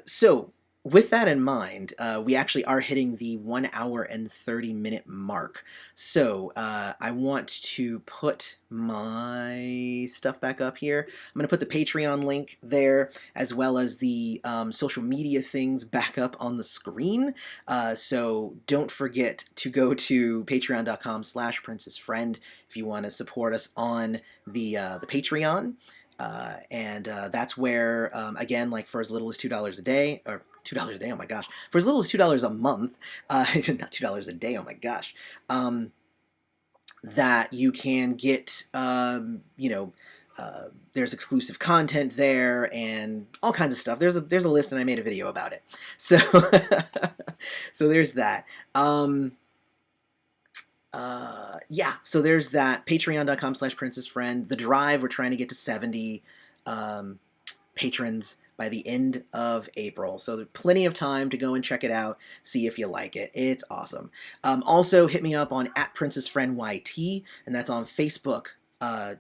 so with that in mind, we actually are hitting the 1 hour and 30-minute mark. So I want to put my stuff back up here. I'm going to put the Patreon link there, as well as the social media things back up on the screen. So don't forget to go to patreon.com/princessfriend if you want to support us on the Patreon. And that's where, again, like for as little as $2 a day, or $2 a day, oh my gosh, for as little as $2 a month, not $2 a day, oh my gosh, that you can get, there's exclusive content there and all kinds of stuff. There's a list, and I made a video about it. So, so there's that. Yeah, so there's that, patreon.com/princessfriend. The drive, we're trying to get to 70 patrons by the end of April. So there's plenty of time to go and check it out, see if you like it. It's awesome. Also, hit me up on @princessfriendyt, and that's on Facebook,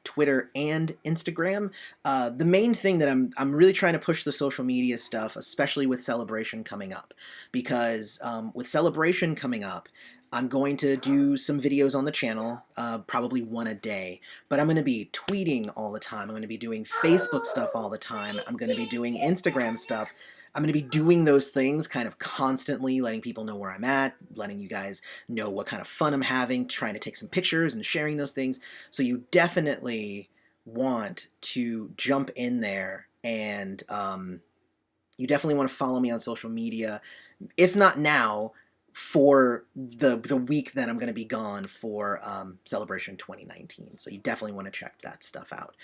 Twitter, and Instagram. The main thing that I'm really trying to push the social media stuff, especially with Celebration coming up, because with Celebration coming up, I'm going to do some videos on the channel, probably one a day, but I'm going to be tweeting all the time. I'm going to be doing Facebook stuff all the time. I'm going to be doing Instagram stuff. I'm going to be doing those things kind of constantly, letting people know where I'm at, letting you guys know what kind of fun I'm having, trying to take some pictures and sharing those things. So you definitely want to jump in there, and you definitely want to follow me on social media, if not now, for the week that I'm going to be gone for Celebration 2019. So you definitely want to check that stuff out.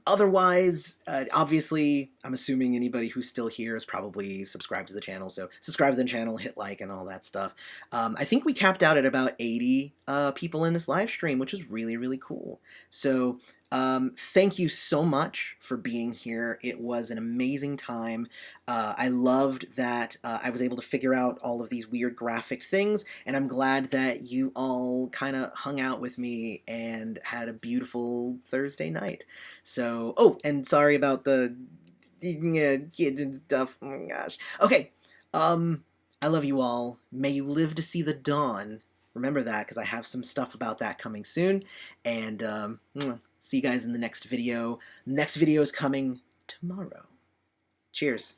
Otherwise, obviously, I'm assuming anybody who's still here is probably subscribed to the channel. So subscribe to the channel, hit like, and all that stuff. I think we capped out at about 80 people in this live stream, which is really, really cool. So thank you so much for being here. It was an amazing time. I loved that I was able to figure out all of these weird graphic things, and I'm glad that you all kind of hung out with me and had a beautiful Thursday night. So, oh, and sorry about the kids and stuff. Oh my gosh. Okay, I love you all. May you live to see the dawn. Remember that, because I have some stuff about that coming soon. And see you guys in the next video. Next video is coming tomorrow. Cheers.